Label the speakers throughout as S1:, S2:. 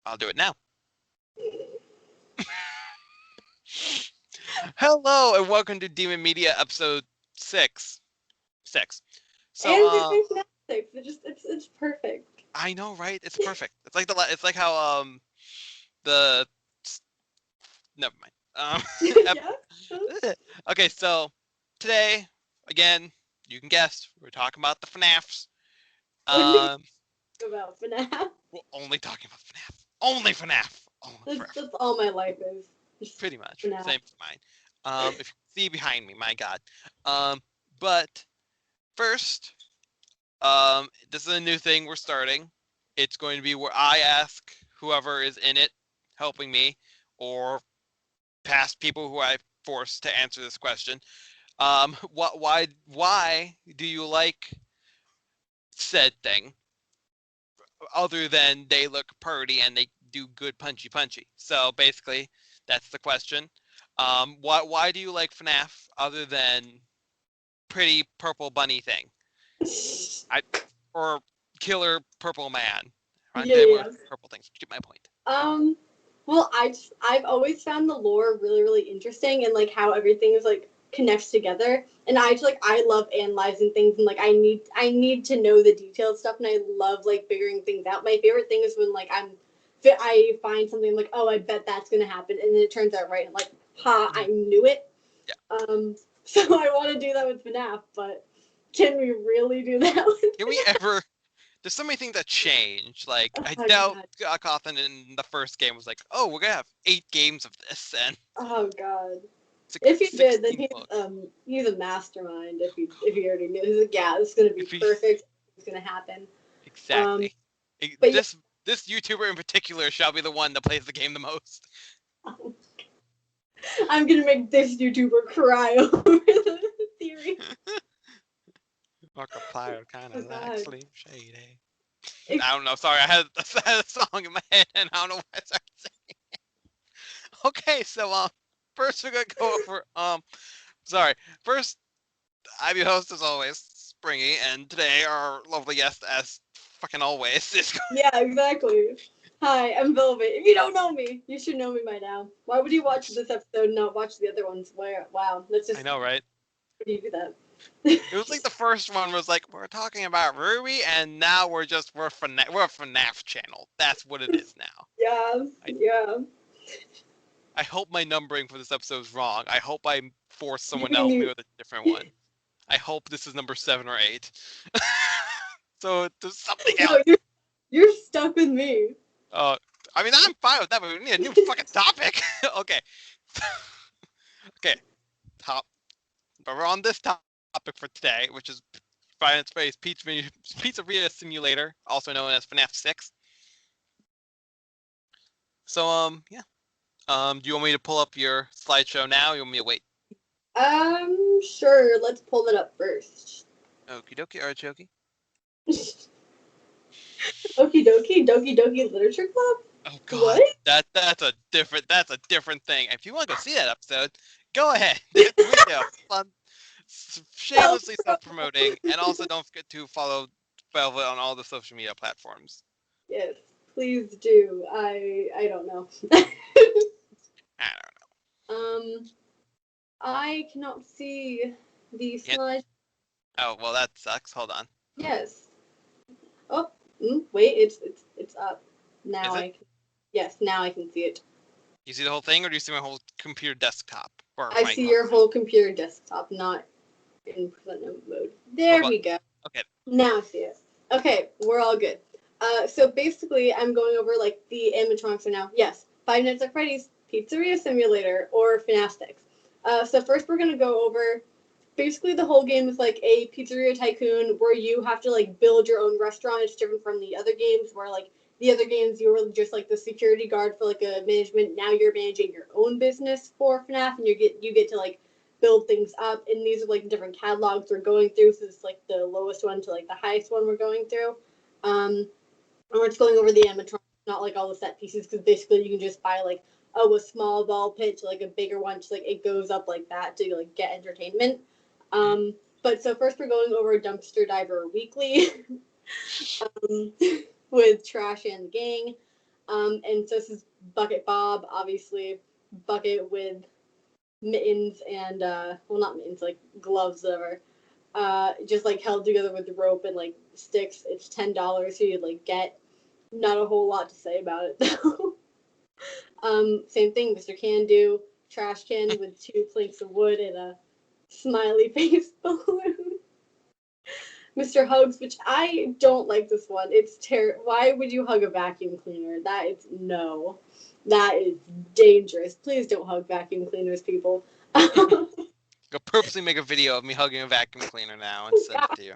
S1: I'll do it now. Hello and welcome to Demon Media episode 6. So
S2: And they're doing fantastic. It's perfect.
S1: I know, right? It's perfect. It's like how the never mind.
S2: Yeah.
S1: Okay, so today again, you can guess, we're talking about the FNAFs.
S2: What do we
S1: Um
S2: talk about Fnaf?
S1: we're only talking about FNAF. Only FNAF. Only forever.
S2: That's all my life is. Just
S1: Pretty much.
S2: Fnaf.
S1: Same as mine. If you see behind me, my god. But first, this is a new thing we're starting. It's going to be where I ask whoever is in it helping me, or past people who I forced to answer this question. Why do you like said thing, other than they look purty and they do good punchy? So basically, that's the question. Why do you like FNAF other than pretty purple bunny thing? I or killer purple man. I
S2: Yeah,
S1: did
S2: yeah.
S1: with purple things. Get my point.
S2: Um. Well, I've always found the lore really interesting and like how everything is like connects together. And I love analyzing things and like I need to know the detailed stuff and I love like figuring things out. My favorite thing is when like I find something like, oh, I bet that's gonna happen, and then it turns out right. I'm like, ha, I knew it.
S1: Yeah.
S2: So I want to do that with FNAF, but can we really do that with
S1: Can we ever? There's so many things that change. Like
S2: FNAF?
S1: I
S2: Oh
S1: doubt
S2: god.
S1: Cawthon in the first game was like, "Oh, we're gonna have 8 games of this and
S2: Oh god. If he did, then
S1: 16 books."
S2: he's a mastermind. If he already knew, he's like, yeah, this is gonna be
S1: If he
S2: perfect. It's gonna happen. Um,
S1: exactly,
S2: but yeah,
S1: this YouTuber in particular shall be the one that plays the game the most.
S2: I'm gonna make this YouTuber cry over the theory.
S1: Markiplier kind
S2: Oh
S1: of like
S2: god.
S1: Slim Shady.
S2: It,
S1: I don't know. Sorry, I had a song in my head and I don't know what I started saying. Okay, so first we're gonna go over sorry. First, I'm your host as always, Springy, and today our lovely guest, as fucking always, is.
S2: yeah, exactly. Hi, I'm Velvet. If you don't know me, you should know me by now. Why would you watch this episode and not watch the other ones? Where? Wow, that's
S1: I
S2: just
S1: know, right?
S2: how do you do that?
S1: It was like the first one was like we're talking about Ruby, and now we're a FNAF channel. That's what it is now.
S2: Yeah,
S1: I
S2: yeah.
S1: I hope my numbering for this episode is wrong. I hope I force
S2: You
S1: someone to help me
S2: need.
S1: with a different one. I hope this is number 7 or 8. So there's something else.
S2: No, you're stuck with me.
S1: Uh, I mean, I'm fine with that, but we need a new fucking topic. Okay. Okay. Top. But we're on this topic for today, which is Final Space Pizzeria Simulator, also known as FNAF 6. So, yeah. Do you want me to pull up your slideshow now? Or you want me to wait?
S2: Sure. Let's pull it up first.
S1: Okie dokie, artichoke.
S2: Okie dokie, Doki Doki Literature Club?
S1: Oh God,
S2: What?
S1: that's a different thing. If you want to go see that episode, go ahead. It's really fun, shamelessly self-promoting, and also don't forget to follow Velvet on all the social media platforms.
S2: Yes, please do. I don't know.
S1: I don't
S2: um, I cannot see the
S1: know. Can't.
S2: slide.
S1: Oh well, that sucks. Hold on.
S2: Yes. Oh, wait. It's up. Now
S1: Is it?
S2: I can. Yes, now I can see it.
S1: You see the whole thing, or do you see my whole computer desktop or
S2: I
S1: my
S2: see
S1: home
S2: your
S1: screen?
S2: whole computer desktop, not in present mode.
S1: What
S2: There
S1: about?
S2: we go.
S1: Okay.
S2: Now I see it. Okay, we're all good. So basically, I'm going over like the animatronics are now. Yes, Five Nights at Freddy's Pizzeria Simulator or FNAF 6. So first, we're gonna go over. Basically, the whole game is like a pizzeria tycoon where you have to like build your own restaurant. It's different from the other games where like the other games you were just like the security guard for like a management. Now you're managing your own business for FNAF, and you get to like build things up. And these are like different catalogs we're going through. So it's like the lowest one to like the highest one we're going through. And we're just going over the animatronics, not like all the set pieces, because basically you can just buy like a small ball pit to like a bigger one, just like it goes up like that to like get entertainment.
S1: Mhm.
S2: But so first we're going over Dumpster Diver Weekly um, with Trash and the gang. And so this is Bucket Bob, obviously. Bucket with mittens and, well, not mittens, like gloves, whatever. Just like held together with the rope and like sticks. It's $10, so you like get not a whole lot to say about it though. Same thing, Mr. Can Do, trash can with 2 planks of wood and a smiley face balloon. Mr. Hugs, which I don't like this one. It's Why would you hug a vacuum cleaner? That is no. That is dangerous. Please don't hug vacuum cleaners, people.
S1: Go purposely make a video of me hugging a vacuum cleaner now and send it to you.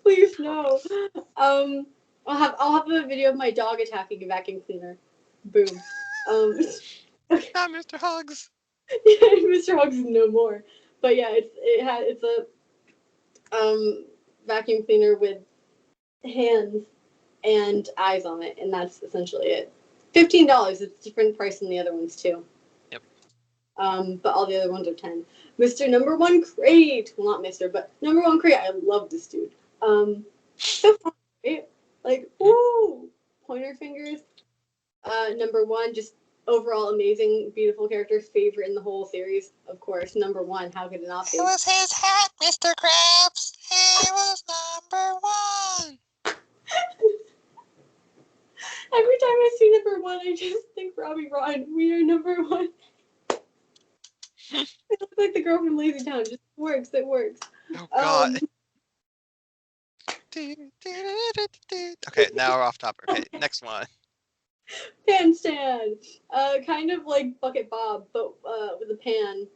S2: Please no. I'll have a video of my dog attacking a vacuum cleaner. Boom.
S1: Okay. Not Mr. Hugs.
S2: Yeah, Mr. Hugs is no more. But yeah, it's a vacuum cleaner with hands and eyes on it, and that's essentially it. $15. It's a different price than the other ones too.
S1: Yep.
S2: But all the other ones are 10. Mr. Number One Crate. Well, not Mr. But Number One Crate. I love this dude. So fun, right? Like, woo! Pointer fingers. Number 1, just overall amazing, beautiful character, favorite in the whole series, of course. Number 1, how could it not be?
S1: It was his hat, Mr. Krabs. He was number 1.
S2: Every time I see Number 1, I just think Robbie Ron. We are Number 1. I look like the girl from Lazy Town. Just works. It works.
S1: Oh God. Okay, now we're off topic. Okay, next one.
S2: Pan stand. Kind of like Bucket Bob, but with a pan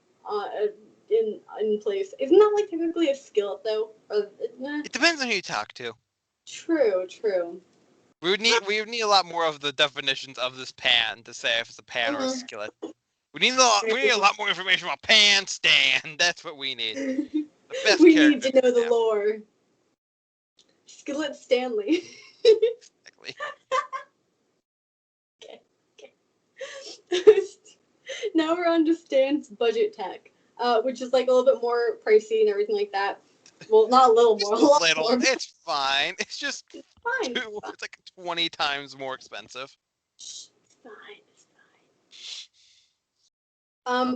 S2: in place. Isn't that like technically a skillet though? Or,
S1: It depends on who you talk to.
S2: True.
S1: We would need a lot more of the definitions of this pan to say if it's a pan or a skillet. We need a lot more information about pan stand. That's what we need. The best
S2: we need to know the lore. Skillet Stanley.
S1: Exactly.
S2: Okay. Now we're on to Stan's budget tech, which is like a little bit more pricey and everything like that. Well, not a little more.
S1: A little. More. It's fine. It's just
S2: fine.
S1: It's like 20 times more expensive.
S2: It's fine.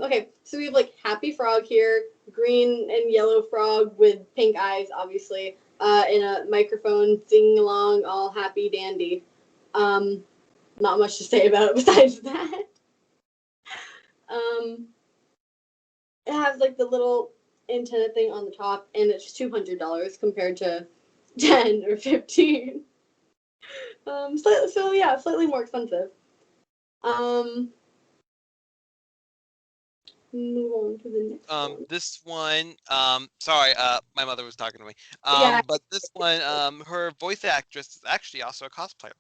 S2: Okay, so we have like Happy Frog here, green and yellow frog with pink eyes, obviously, in a microphone, singing along, all happy dandy. Not much to say about it besides that. It has like the little antenna thing on the top, and it's $200 compared to 10 or 15. Slightly more expensive. Move on to the next one.
S1: This one, sorry, my mother was talking to me. But this one, her voice actress is actually also a cosplayer.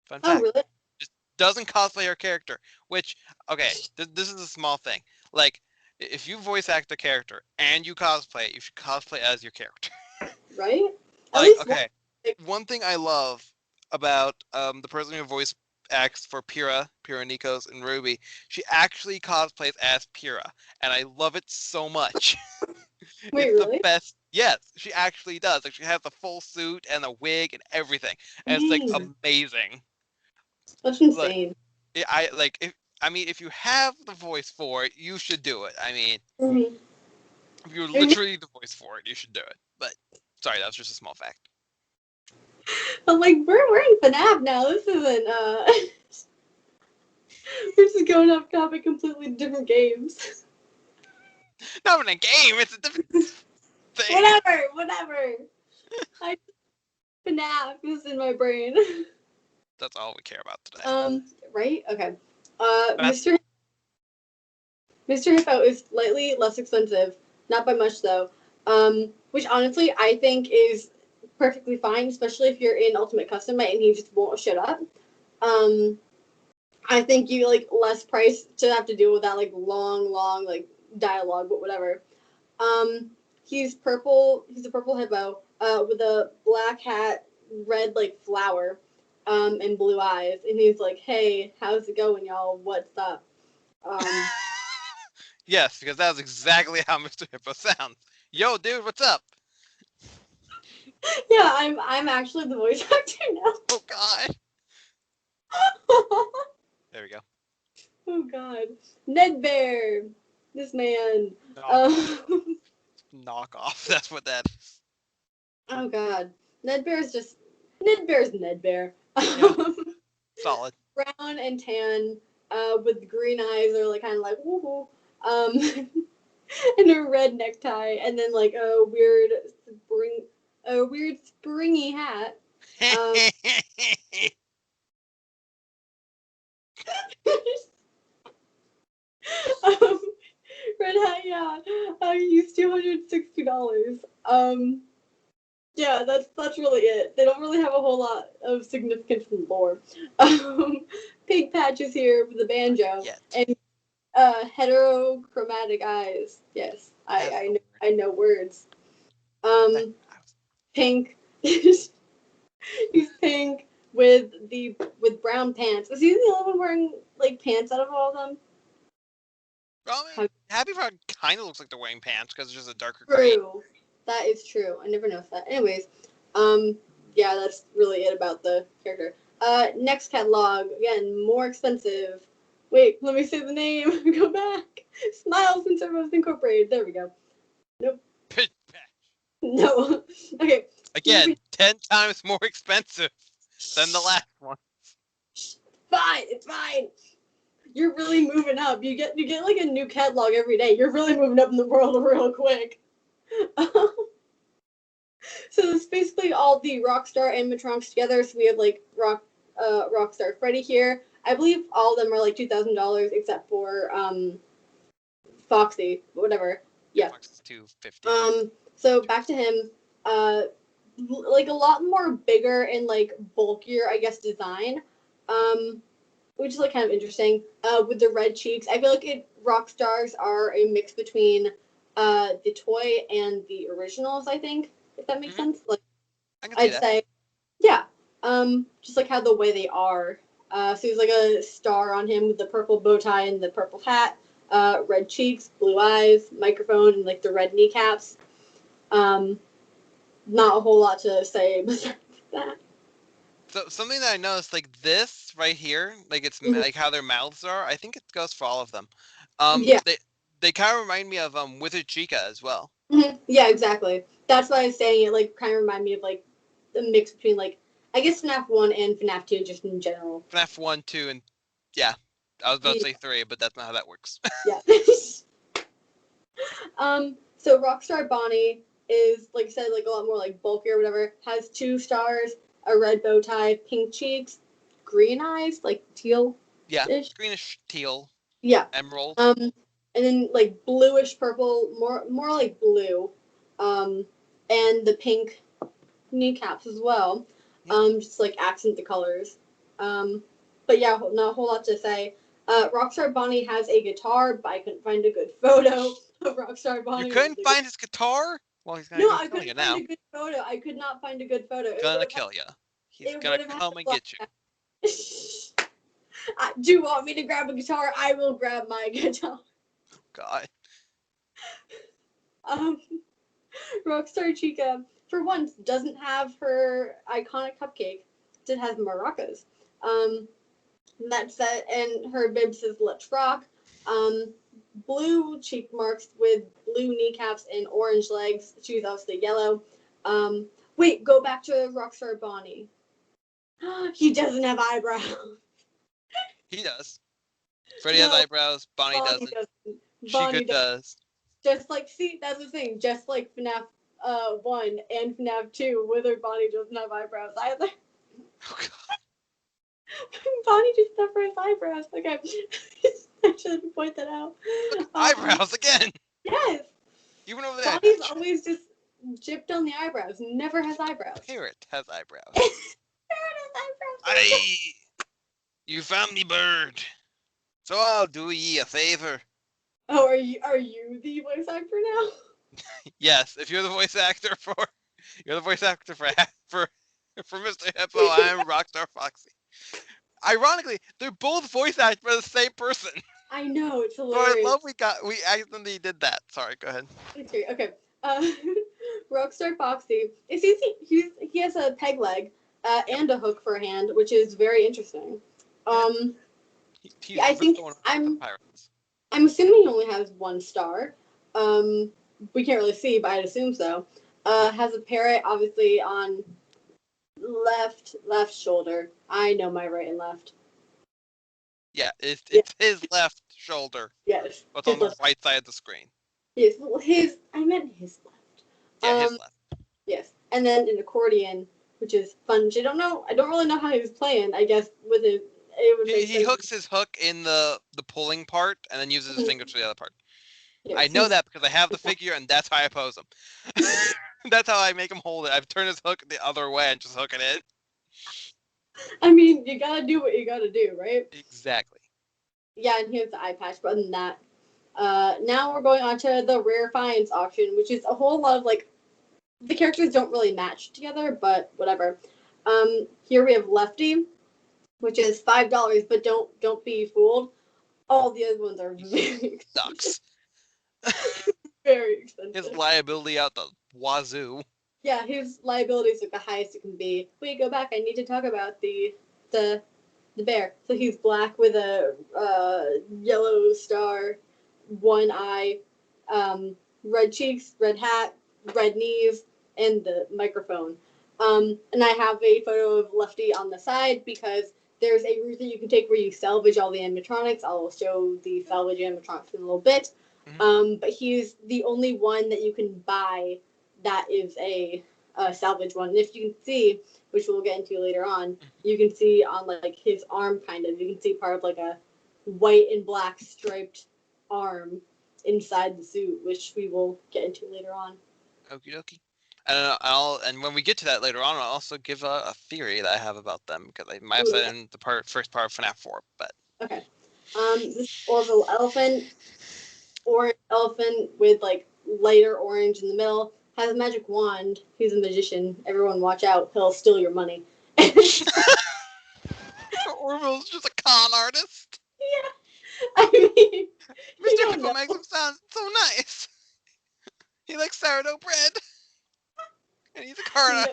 S1: Fun fact.
S2: Oh, really?
S1: Just doesn't cosplay her character, which, okay, this is a small thing. Like, if you voice act a character and you cosplay it, you should cosplay as your character.
S2: Right?
S1: Like, okay, one thing I love about the person who voice acts for Pyrrha, Nikos, and Ruby, she actually cosplays as Pyrrha, and I love it so much.
S2: Wait,
S1: it's
S2: really?
S1: the best. Yes, she actually does. Like, she has the full suit and the wig and everything, and it's like amazing.
S2: That's insane.
S1: Like, if you have the voice for it, you should do it. I mean, if you're literally the voice for it, you should do it. But sorry, that was just a small fact.
S2: I'm like, we're in Fnaf now. This isn't we're just going off topic, completely different games.
S1: Not even a game, it's a different thing.
S2: Whatever. Fnaf is in my brain.
S1: That's all we care about today.
S2: Right? Okay. Mr. Hippo is slightly less expensive. Not by much though. Which honestly I think is perfectly fine, especially if you're in Ultimate Custom and he just won't shut up. I think you like less price to have to deal with that like long like dialogue, but whatever. He's purple. He's a purple hippo with a black hat, red like flower, and blue eyes. And he's like, "Hey, how's it going, y'all? What's up?"
S1: Yes, because that was exactly how Mr. Hippo sounds. Yo, dude, what's up?
S2: Yeah, I'm actually the voice actor now.
S1: Oh God.
S2: god. Ned Bear. This man.
S1: Knock off. That's what that is.
S2: Oh god. Ned Bear's Ned Bear.
S1: Yeah. Solid.
S2: Brown and tan, with green eyes are like kind of like woohoo. And a red necktie, and then like a weird springy hat. Um, um, red hat, yeah. I used $260. Yeah, that's really it. They don't really have a whole lot of significance in lore. Pig patches here with the banjo and heterochromatic eyes. Yes, I know words. Pink. He's pink with brown pants. Is he the only one wearing like pants out of all of them?
S1: Well, I mean, Happy Frog kind of looks like they're wearing pants because it's just a darker
S2: True.
S1: green.
S2: That is true. I never noticed that. Anyways, yeah, that's really it about the character. Next catalog, again, more expensive. Wait, let me say the name. Go back. Smiles and Servos Incorporated. There we go. Nope.
S1: Pit patch.
S2: No. Okay.
S1: Again, 10 times more expensive than the last one.
S2: Fine, it's fine. You're really moving up. You get like a new catalog every day. You're really moving up in the world real quick. So it's basically all the Rockstar animatronics together. So we have like Rockstar Freddy here. I believe all of them are like $2,000 except for Foxy, whatever. Yeah.
S1: Foxy's $250.
S2: So back to him. Like a lot more bigger and like bulkier, I guess, design. Which is like kind of interesting. With the red cheeks, I feel like Rockstars are a mix between the toy and the originals. I think, if that makes sense. Like, I'd say, yeah. Just like how the way they are. So he's like a star on him with the purple bow tie and the purple hat. Red cheeks, blue eyes, microphone, and like the red kneecaps. Not a whole lot to say besides that.
S1: So something that I noticed, like this right here, like it's like how their mouths are. I think it goes for all of them.
S2: Yeah.
S1: They kind of remind me of Withered Chica as well.
S2: Yeah, exactly. That's why I was saying it. Like, kind of remind me of like the mix between like I guess FNAF 1 and FNAF 2 just in general.
S1: FNAF 1, 2, and yeah, I was about to say 3, but that's not how that works.
S2: Yeah. So Rockstar Bonnie is, like I said, like a lot more like bulky or whatever. Has 2 stars, a red bow tie, pink cheeks, green eyes, like teal.
S1: Yeah, greenish teal.
S2: Yeah.
S1: Emerald.
S2: And then like bluish purple, more like blue. And the pink kneecaps as well. Just like accent the colors. But yeah, not a whole lot to say. Rockstar Bonnie has a guitar, but I couldn't find a good photo of Rockstar Bonnie.
S1: You couldn't find his guitar? Well, he's gonna
S2: I
S1: kill you
S2: couldn't
S1: now.
S2: find a good photo. I could not find a good photo.
S1: Gonna kill you. He's gonna come and get you.
S2: Do you want me to grab a guitar? I will grab my guitar.
S1: God.
S2: Rockstar Chica, for once, doesn't have her iconic cupcake. It has maracas. That's that, and her bib says "Let's rock." Blue cheek marks with blue kneecaps and orange legs. She's obviously yellow. Wait, go back to Rockstar Bonnie. He doesn't have eyebrows.
S1: He does. Freddy has eyebrows. Bonnie doesn't. Chica does.
S2: Just like, see, that's the thing. Just like FNAF 1 and FNAF 2, Withered Bonnie doesn't have eyebrows either.
S1: Oh God.
S2: Bonnie just suffers eyebrows. Okay. I should point that out.
S1: Look, eyebrows again.
S2: Yes.
S1: Even over there.
S2: Bonnie's always just gypped on the eyebrows. Never has eyebrows.
S1: Parrot has eyebrows.
S2: Parrot has eyebrows.
S1: You found me, bird. So I'll do ye a favor.
S2: Oh, are you the voice actor now?
S1: Yes, if you're the voice actor for Mr. Hippo, I am Rockstar Foxy. Ironically, they're both voice acted by the same person.
S2: I know, it's hilarious.
S1: So I love we accidentally did that. Sorry, go ahead.
S2: Okay. Rockstar Foxy. He has a peg leg and a hook for a hand, which is very interesting.
S1: He's
S2: Yeah, I
S1: really
S2: think
S1: going for the pirates.
S2: I'm assuming he only has 1 star. We can't really see, but I'd assume so.
S1: Yeah.
S2: Has a parrot, obviously, on left shoulder. I know my right and left.
S1: Yeah, it's
S2: Yeah,
S1: his left shoulder,
S2: yes,
S1: but
S2: his
S1: on the
S2: left.
S1: right side of the screen.
S2: Yes, well, his. I meant his left.
S1: Yeah, his left.
S2: Yes, and then an accordion, which is fun. I don't know. I don't really know how he was playing. I guess with it would make
S1: He
S2: sense.
S1: hooks his hook in the pulling part and then uses his
S2: Mhm.
S1: fingers for the other part. I
S2: Yes,
S1: know
S2: he's.
S1: that because I have the figure and that's how I pose him. That's how I make him hold it. I've turned his hook the other way and just hook it in.
S2: I mean, you gotta do what you gotta do, right?
S1: Exactly.
S2: Yeah, and here's the eye patch. But other than that, now we're going on to the rare finds auction, which is a whole lot of like the characters don't really match together, but whatever. Here we have Lefty, which is $5, but don't be fooled. All the other ones are very expensive.
S1: Sucks.
S2: Very
S1: His
S2: expensive.
S1: liability out the wazoo.
S2: Yeah, his liability is like the highest it can be. Wait, go back. I need to talk about the the bear. So he's black with a yellow star, 1 eye, red cheeks, red hat, red knees, and the microphone. And I have a photo of Lefty on the side because there's a route that you can take where you salvage all the animatronics. I'll show the salvage animatronics in a little bit.
S1: Mhm.
S2: But he's the only one that you can buy that is a salvage one. And if you can see, which we'll get into later on, you can see on like his arm kind of, you can see part of like a white and black striped arm inside the suit, which we will get into later on.
S1: Okie dokie. And when we get to that later on, I'll also give a theory that I have about them because I might have
S2: Ooh,
S1: said
S2: okay.
S1: in the first part of FNAF 4, but
S2: Okay. This orbital elephant, orange elephant with like lighter orange in the middle, has a magic wand. He's a magician. Everyone watch out. He'll steal your money.
S1: Orville's just a con artist.
S2: Yeah. I mean, you
S1: Mr.
S2: don't
S1: Hippo
S2: know.
S1: makes him sound so nice. He likes sourdough bread, and he's a carna.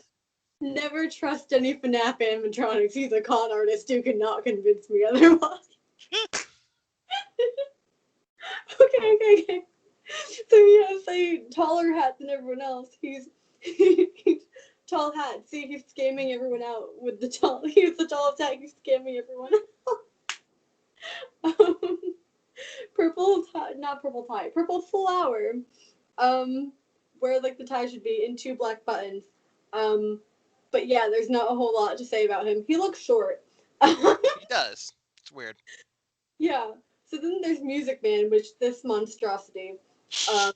S2: Never trust any FNAF animatronics. He's a con artist who cannot convince me otherwise. Okay. So he has a taller hat than everyone else. He's tall hat. See, he's scamming everyone out with the tall. He's the tallest hat. He's scamming everyone out. Purple tie, not purple tie. Purple flower. Where like the tie should be in 2 black buttons. But yeah, there's not a whole lot to say about him. He looks short.
S1: He does. It's weird.
S2: Yeah. So then there's Music Man, which this monstrosity, um,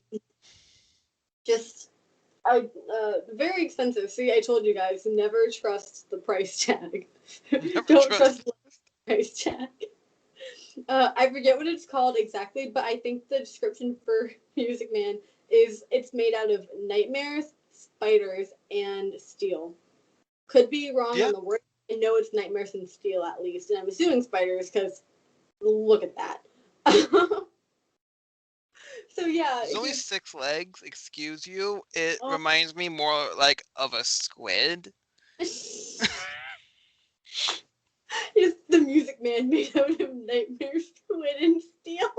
S2: just very expensive. See, I told you guys, never trust the price tag.
S1: Never
S2: Don't
S1: trust.
S2: trust the price tag. I forget what it's called exactly, but I think the description for Music Man is it's made out of nightmares, spiders, and steel. Could be wrong
S1: Yeah.
S2: on the word. I know it's nightmares and steel at least, and I'm assuming spiders because look at that. So yeah,
S1: There's only
S2: he's
S1: 6 legs. Excuse you. It
S2: oh,
S1: reminds me more like of a squid.
S2: he's the Music Man made out of nightmares, squid, and steel.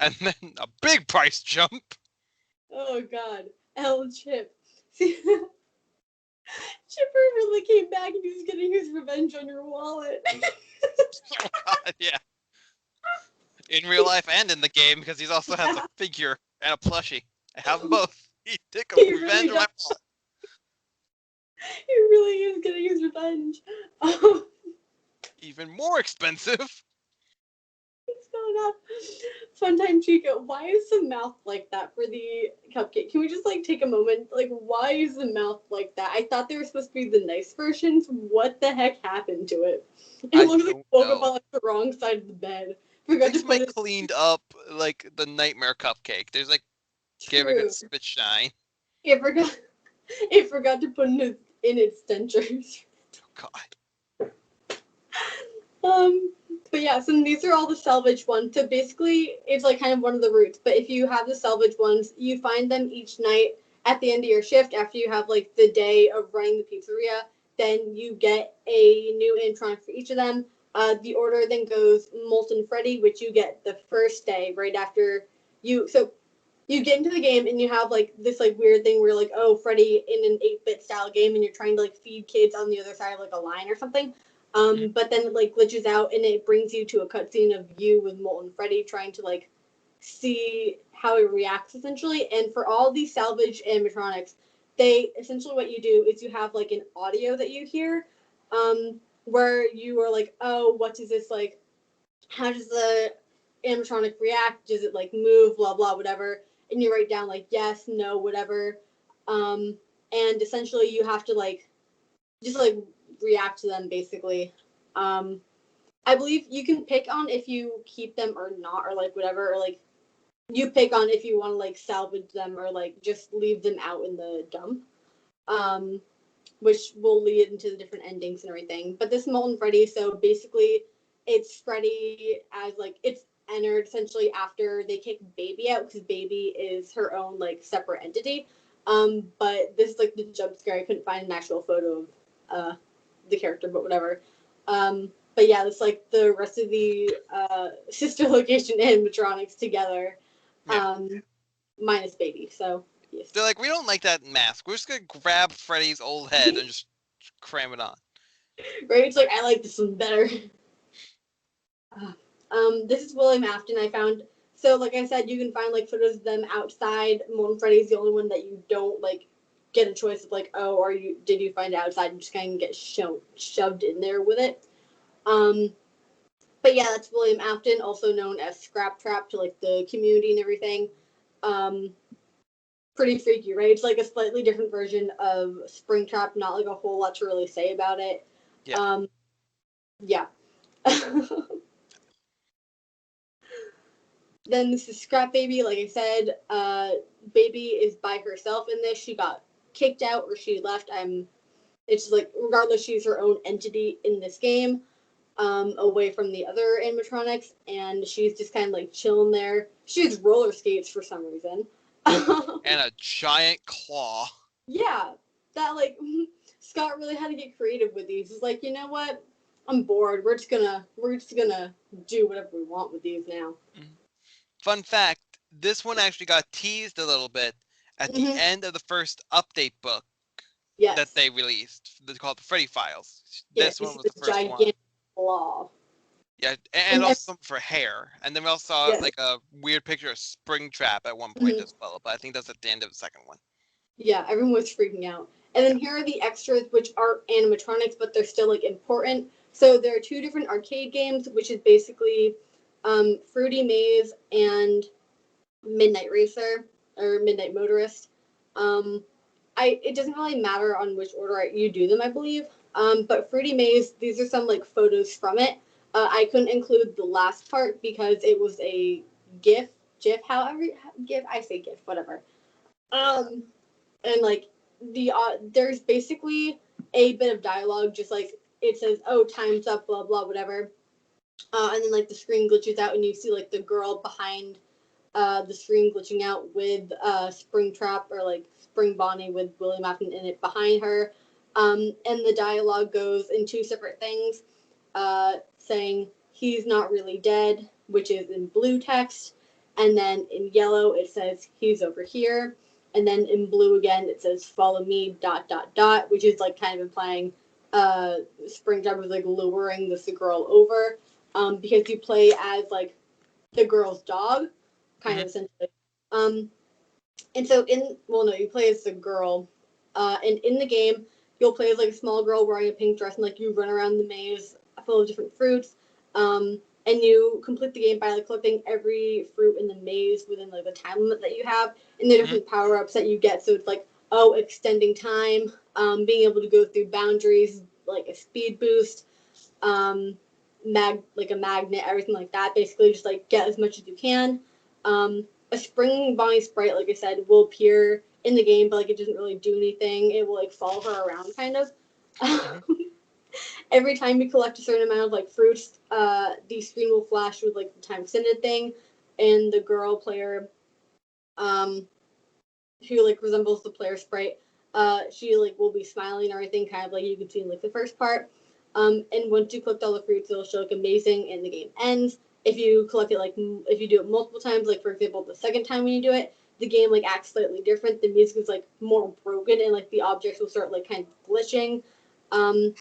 S1: And then a big price jump.
S2: Oh god, L Chip. See, Chipper really came back and he's getting his revenge on your wallet.
S1: Oh god, yeah. In real life and in the game, because he also has a figure and a plushie. I have them both. He took a
S2: He
S1: revenge
S2: really
S1: on my
S2: does.
S1: wallet.
S2: He really is getting his revenge. Oh,
S1: Even more expensive.
S2: what's going on? Funtime Chico, why is the mouth like that for the cupcake? Can we just like take a moment? Like, why is the mouth like that? I thought they were supposed to be the nice versions. What the heck happened to it? It
S1: I
S2: looks like
S1: don't
S2: woke up
S1: know.
S2: on like, the wrong side of the bed.
S1: I
S2: Forgot
S1: think
S2: to put
S1: somebody
S2: it.
S1: cleaned up like the nightmare cupcake. There's like giving
S2: True.
S1: it spit shine.
S2: It forgot. It forgot to put in its dentures.
S1: Oh god.
S2: Um, but yeah, so these are all the salvage ones. So basically, it's like kind of one of the routes. But if you have the salvage ones, you find them each night at the end of your shift after you have like the day of running the pizzeria. then you get a new animatronic for each of them. The order then goes Molten Freddy, which you get the first day right after you. So you get into the game and you have like this like weird thing where like, oh, Freddy in an 8-bit style game and you're trying to like feed kids on the other side of like a line or something. But then it like glitches out and it brings you to a cutscene of you with Molten Freddy trying to like see how it reacts essentially. And for all these salvage animatronics, they essentially what you do is you have like an audio that you hear, where you are like, oh, what does this like? How does the animatronic react? Does it like move? Blah blah whatever. And you write down like yes, no, whatever. And essentially you have to like just like react to them basically. I believe you can pick on if you keep them or not, or like whatever, or like you pick on if you want to like salvage them or like just leave them out in the dump. Which will lead into the different endings and everything. But this Molten Freddy, so basically it's Freddy as like it's entered essentially after they kick Baby out because Baby is her own like separate entity. But this is like the jump scare. I couldn't find an actual photo of the character, but whatever. But yeah, it's like the rest of the sister location animatronics together, minus Baby. So yes.
S1: They're like, we don't like that mask. We're just gonna grab Freddy's old head and just cram it on.
S2: Right? It's like I like this one better. This is William Afton. I found so like I said, you can find like photos of them outside. Molten Freddy's the only one that you don't like get a choice of like, oh, did you find it outside? You just kind of get shoved in there with it. But yeah, that's William Afton, also known as Scrap Trap to like the community and everything. Pretty freaky, right? It's like a slightly different version of Springtrap. Not like a whole lot to really say about it.
S1: Yeah.
S2: Yeah. Then this is Scrap Baby. Like I said, Baby is by herself in this. She got kicked out or she left. It's like regardless, she's her own entity in this game, away from the other animatronics, and she's just kind of like chilling there. She has roller skates for some reason.
S1: And a giant claw.
S2: Yeah, that like Scott really had to get creative with these. He's like, you know what? I'm bored. We're just gonna do whatever we want with these now.
S1: Fun fact, this one actually got teased a little bit at the end of the first update book that they released. They called the Freddy Files. This one was the first one.
S2: Claw.
S1: Yeah, and also for hair. And then we also saw like a weird picture of Springtrap at one point as well, but I think that's at the end of the second one.
S2: Yeah, everyone was freaking out. And then here are the extras, which are animatronics, but they're still like important. So there are 2 different arcade games, which is basically Fruity Maze and Midnight Racer or Midnight Motorist. It doesn't really matter on which order you do them, I believe. But Fruity Maze, these are some like photos from it. I couldn't include the last part because it was a GIF, however, GIF, I say GIF, whatever. And like there's basically a bit of dialogue, just like it says, oh, time's up, blah blah whatever, and then like the screen glitches out and you see like the girl behind the screen glitching out with Springtrap or like Spring Bonnie with William Afton in it behind her, and the dialogue goes in 2 separate things, saying he's not really dead, which is in blue text, and then in yellow it says he's over here. And then in blue again, it says "follow me." ... which is like kind of implying Springtrap was like luring this girl over, because you play as like the girl's dog, kind of essentially. And so you play as the girl, and in the game you'll play as like a small girl wearing a pink dress, and like you run around the maze full of different fruits. And you complete the game by like collecting every fruit in the maze within like the time limit that you have, and the different power-ups that you get. So it's like, oh, extending time, being able to go through boundaries, like a speed boost, like a magnet, everything like that. Basically, just like get as much as you can. A Spring Bonnie sprite, like I said, will appear in the game, but like it doesn't really do anything. It will like follow her around, kind of. Every time you collect a certain amount of like fruits, the screen will flash with like the time extended thing, and the girl player, who like resembles the player sprite, she like will be smiling and everything, kind of like you can see in like the first part. And once you collect all the fruits, it'll show like amazing, and the game ends. If you collect it if you do it multiple times, like for example the second time when you do it, the game like acts slightly different. The music is like more broken, and like the objects will start like kind of glitching. One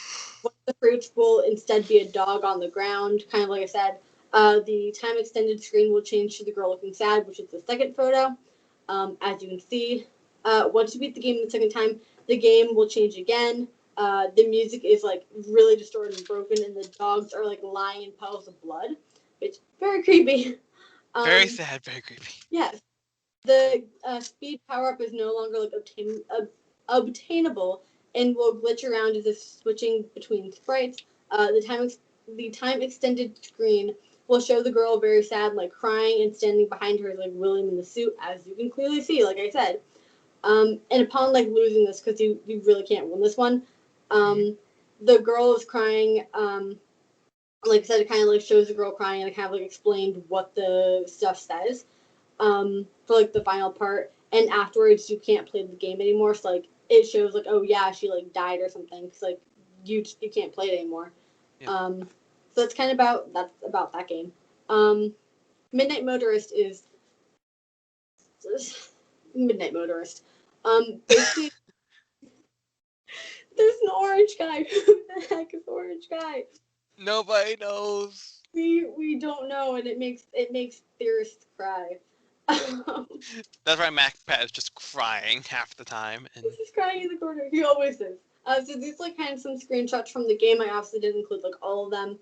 S2: of the fruits will instead be a dog on the ground, kind of like I said. The time extended screen will change to the girl looking sad, which is the second photo. As you can see, once you beat the game the second time, the game will change again. The music is like really distorted and broken, and the dogs are like lying in puddles of blood, which is very creepy.
S1: Very
S2: Um,
S1: sad, very creepy.
S2: yes, the speed power up is no longer like obtainable and will glitch around as if switching between sprites. The time extended screen will show the girl very sad, like crying, and standing behind her is like William in the suit, as you can clearly see, like I said. And upon like losing this, because you really can't win this one, the girl is crying. Like I said, it kind of like shows the girl crying and it kind of like explained what the stuff says. For like the final part, and afterwards you can't play the game anymore. So like it shows like, oh yeah, she like died or something, because like you can't play it anymore.
S1: Yeah.
S2: So that's kind of about that game. Midnight Motorist is Midnight Motorist. Basically, there's an orange guy. Who the heck is the orange guy?
S1: Nobody knows.
S2: We don't know, and it makes theorists cry.
S1: That's why MacPat is just crying half the time. And
S2: He's crying in the corner. He always is. So these like kind of some screenshots from the game. I obviously didn't include like all of them.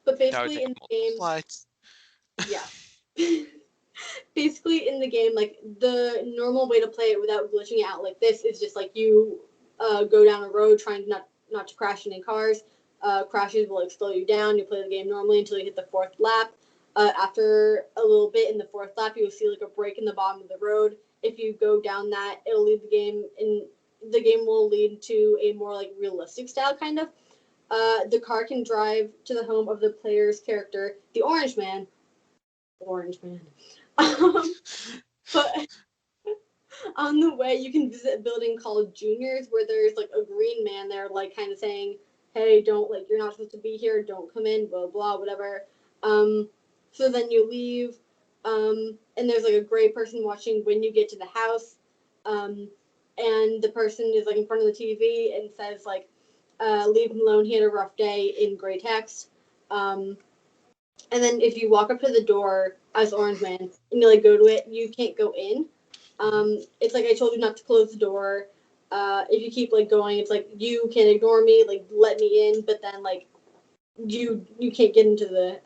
S2: But
S1: that would
S2: basically
S1: take
S2: in
S1: multiple
S2: the game,
S1: slides.
S2: yeah. Basically in the game, like the normal way to play it without glitching it out like this is just like you go down a road trying not to crash any cars. Crashes will like slow you down. You play the game normally until you hit the fourth lap. After a little bit in the fourth lap, you'll see like a break in the bottom of the road. If you go down that, it'll lead the game, and the game will lead to a more like realistic style kind of. The car can drive to the home of the player's character, the Orange Man. Orange Man. But on the way, you can visit a building called Juniors, where there's like a green man there, like kind of saying, "Hey, don't like you're not supposed to be here. Don't come in. Blah blah whatever." Um, so then you leave, and there's like a gray person watching when you get to the house, and the person is like in front of the TV and says like, "Leave him alone. He had a rough day," in gray text. Um, and then if you walk up to the door as Orange Man and you like go to it, you can't go in. It's like I told you not to close the door. If you keep like going, it's like you can ignore me, like let me in, but then like you can't get into the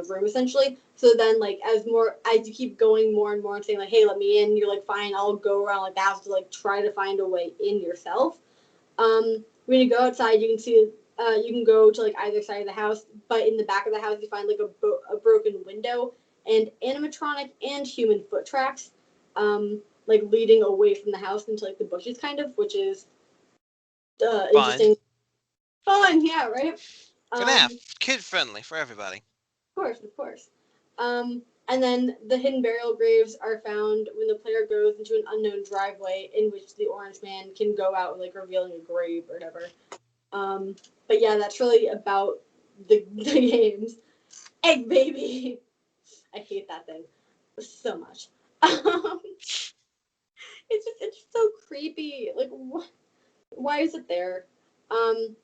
S2: room essentially. So then like as you keep going more and more and saying like, hey, let me in, you're like, fine, I'll go around like the house to like try to find a way in yourself. When you go outside, you can see you can go to like either side of the house, but in the back of the house you find like a broken window and animatronic and human foot tracks, like leading away from the house into like the bushes, kind of, which is
S1: Fun.
S2: interesting, fun, yeah, right.
S1: Fnaf,
S2: Of
S1: kid friendly for everybody.
S2: course, of course. And then the hidden burial graves are found when the player goes into an unknown driveway in which the Orange Man can go out, like revealing a grave or whatever. But yeah, that's really about the games. Egg baby. I hate that thing so much. It's so creepy. Like what? Why is it there? Um,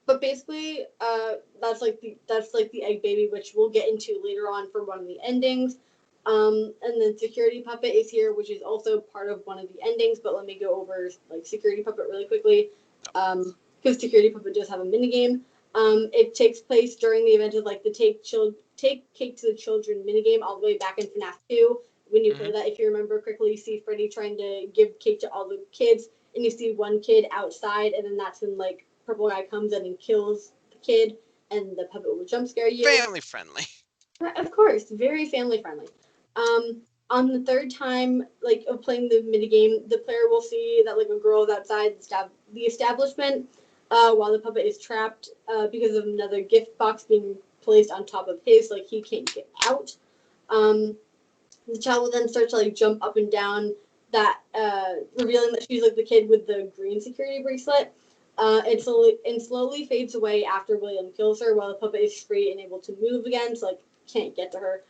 S2: but basically, that's like the egg baby, which we'll get into later on for one of the endings. And then security puppet is here, which is also part of one of the endings. But let me go over like security puppet really quickly, because security puppet does have a minigame. It takes place during the event of like the take cake to the children minigame all the way back in FNAF 2. When you play that, if you remember correctly, you see Freddy trying to give cake to all the kids, and you see one kid outside, and then that's when like purple guy comes in and kills the kid, and the puppet will jump scare you.
S1: Family friendly.
S2: Of course, very family friendly. On the third time, like of playing the minigame, the player will see that like a girl is outside the establishment, while the puppet is trapped because of another gift box being placed on top of his, like he can't get out. The child will then start to like jump up and down that revealing that she's like the kid with the green security bracelet. And slowly fades away after William kills her, while the puppet is free and able to move again, so like can't get to her.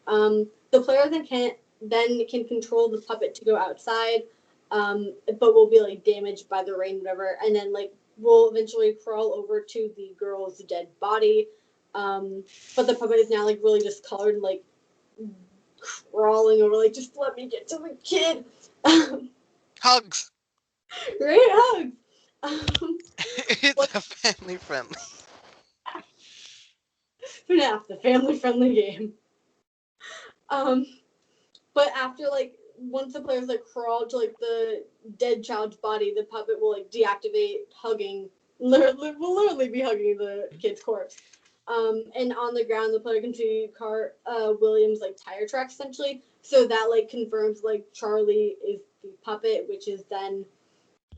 S2: The player then can control the puppet to go outside, but will be like damaged by the rain, whatever, and then like will eventually crawl over to the girl's dead body. But the puppet is now like really discolored and like crawling over, like just let me get to the kid.
S1: Hugs.
S2: Great hugs.
S1: It's a family friendly.
S2: Fnaf, the family friendly game. But after like once the players like crawl to like the dead child's body, the puppet will like deactivate hugging. Will literally be hugging the kid's corpse. And on the ground, the player can see William's like tire tracks essentially. So that like confirms like Charlie is the puppet, which is then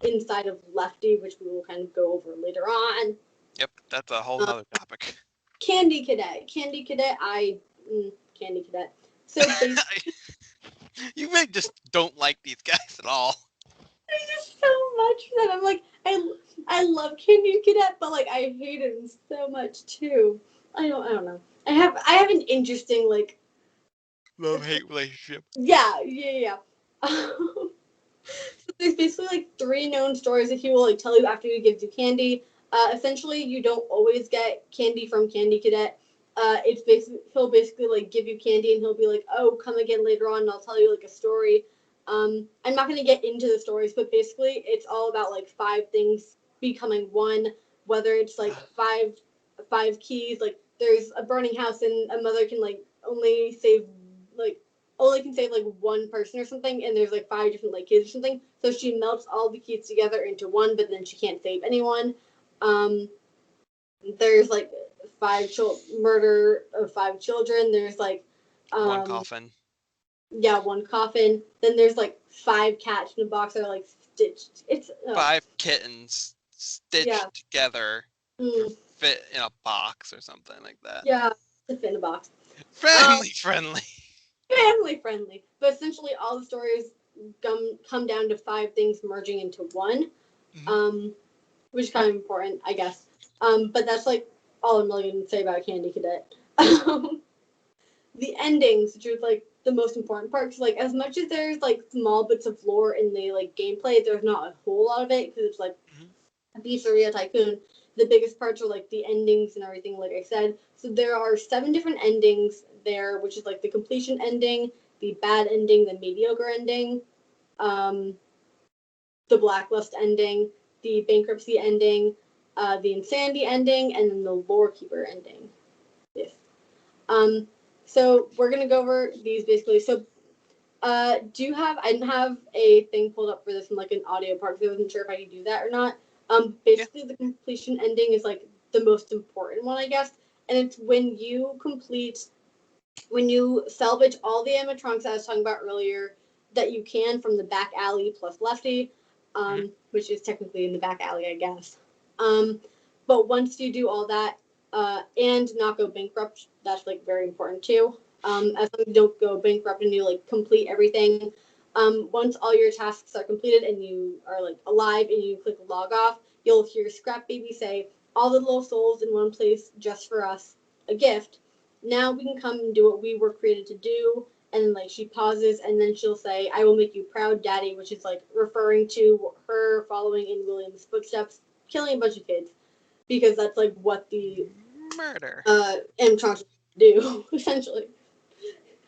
S2: inside of Lefty, which we will kind of go over later on.
S1: Yep, that's a whole nother topic.
S2: Candy Cadet. Candy Cadet. So basically,
S1: You may just don't like these guys at all.
S2: there's just so much that I'm like, I love Candy Cadet, but like I hate him so much too. I don't know. I have an interesting like
S1: Love-hate relationship.
S2: yeah. So there's basically like 3 known stories that he will like tell you after he gives you candy. Essentially, you don't always get candy from Candy Cadet. He'll basically like give you candy and he'll be like, oh, come again later on and I'll tell you like a story. I'm not gonna get into the stories, but basically it's all about like 5 things becoming one. Whether it's like five keys, like there's a burning house and a mother can like only can save like one person or something, and there's like 5 different like kids or something. So she melts all the keys together into one, but then she can't save anyone. There's like murder of 5 children. There's like
S1: One coffin.
S2: Yeah, one coffin. Then there's like 5 cats in a box that are like stitched. It's
S1: 5 kittens stitched together to fit in a box or something like that.
S2: Yeah, to fit in a box.
S1: Family friendly.
S2: Family friendly. But essentially all the stories come down to 5 things merging into one. Which is kind of important, I guess. But that's like all I'm really going to say about Candy Cadet. The endings, which is like the most important part, because like as much as there's like small bits of lore in the like gameplay, there's not a whole lot of it because it's like a Pizzeria Tycoon. The biggest parts are like the endings and everything, like I said. So there are 7 different endings there, which is like the completion ending, the bad ending, the mediocre ending, the blacklist ending, the bankruptcy ending, the insanity ending, and then the lorekeeper ending. Yes. So we're gonna go over these basically. So, I didn't have a thing pulled up for this in like an audio part because I wasn't sure if I could do that or not. Basically, the completion ending is like the most important one, I guess, and it's when you salvage all the animatronics I was talking about earlier that you can from the back alley plus Lefty, which is technically in the back alley, I guess. But once you do all that, and not go bankrupt, that's like very important too. As long as you don't go bankrupt and you like complete everything. Once all your tasks are completed and you are like alive and you click log off, you'll hear Scrap Baby say, "All the little souls in one place just for us, a gift. Now we can come and do what we were created to do." And then like she pauses and then she'll say, "I will make you proud, Daddy," which is like referring to her following in William's footsteps, killing a bunch of kids. Because that's like what the
S1: murder
S2: animatronics do, essentially.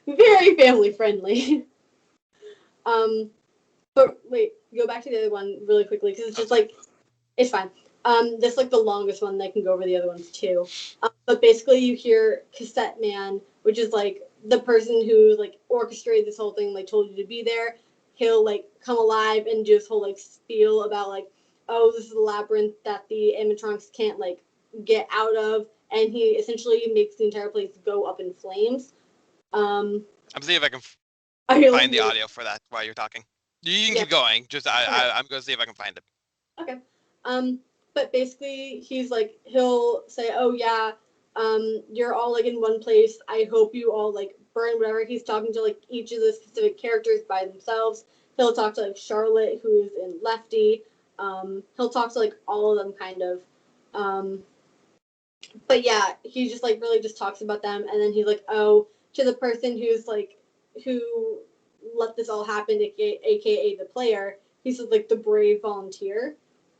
S2: Very family friendly. But wait, go back to the other one really quickly because it's just like it's fine. This is like the longest one. They can go over the other ones too. But basically, you hear Cassette Man, which is like the person who like orchestrated this whole thing, like told you to be there. He'll like come alive and do this whole like spiel about like, oh, this is a labyrinth that the animatronics can't like get out of, and he essentially makes the entire place go up in flames.
S1: I'm seeing if I can find the audio for that while you're talking. You can keep going. Just I'm going to see if I can find it.
S2: Okay. But basically, he'll say, "Oh yeah, you're all like in one place. I hope you all like burn," whatever. He's talking to like each of the specific characters by themselves. He'll talk to like Charlotte, who's in Lefty. He'll talk to like all of them kind of. But yeah, he just like really just talks about them, and then he's like, oh, to the person who's like who let this all happen, aka the player. He's like the brave volunteer.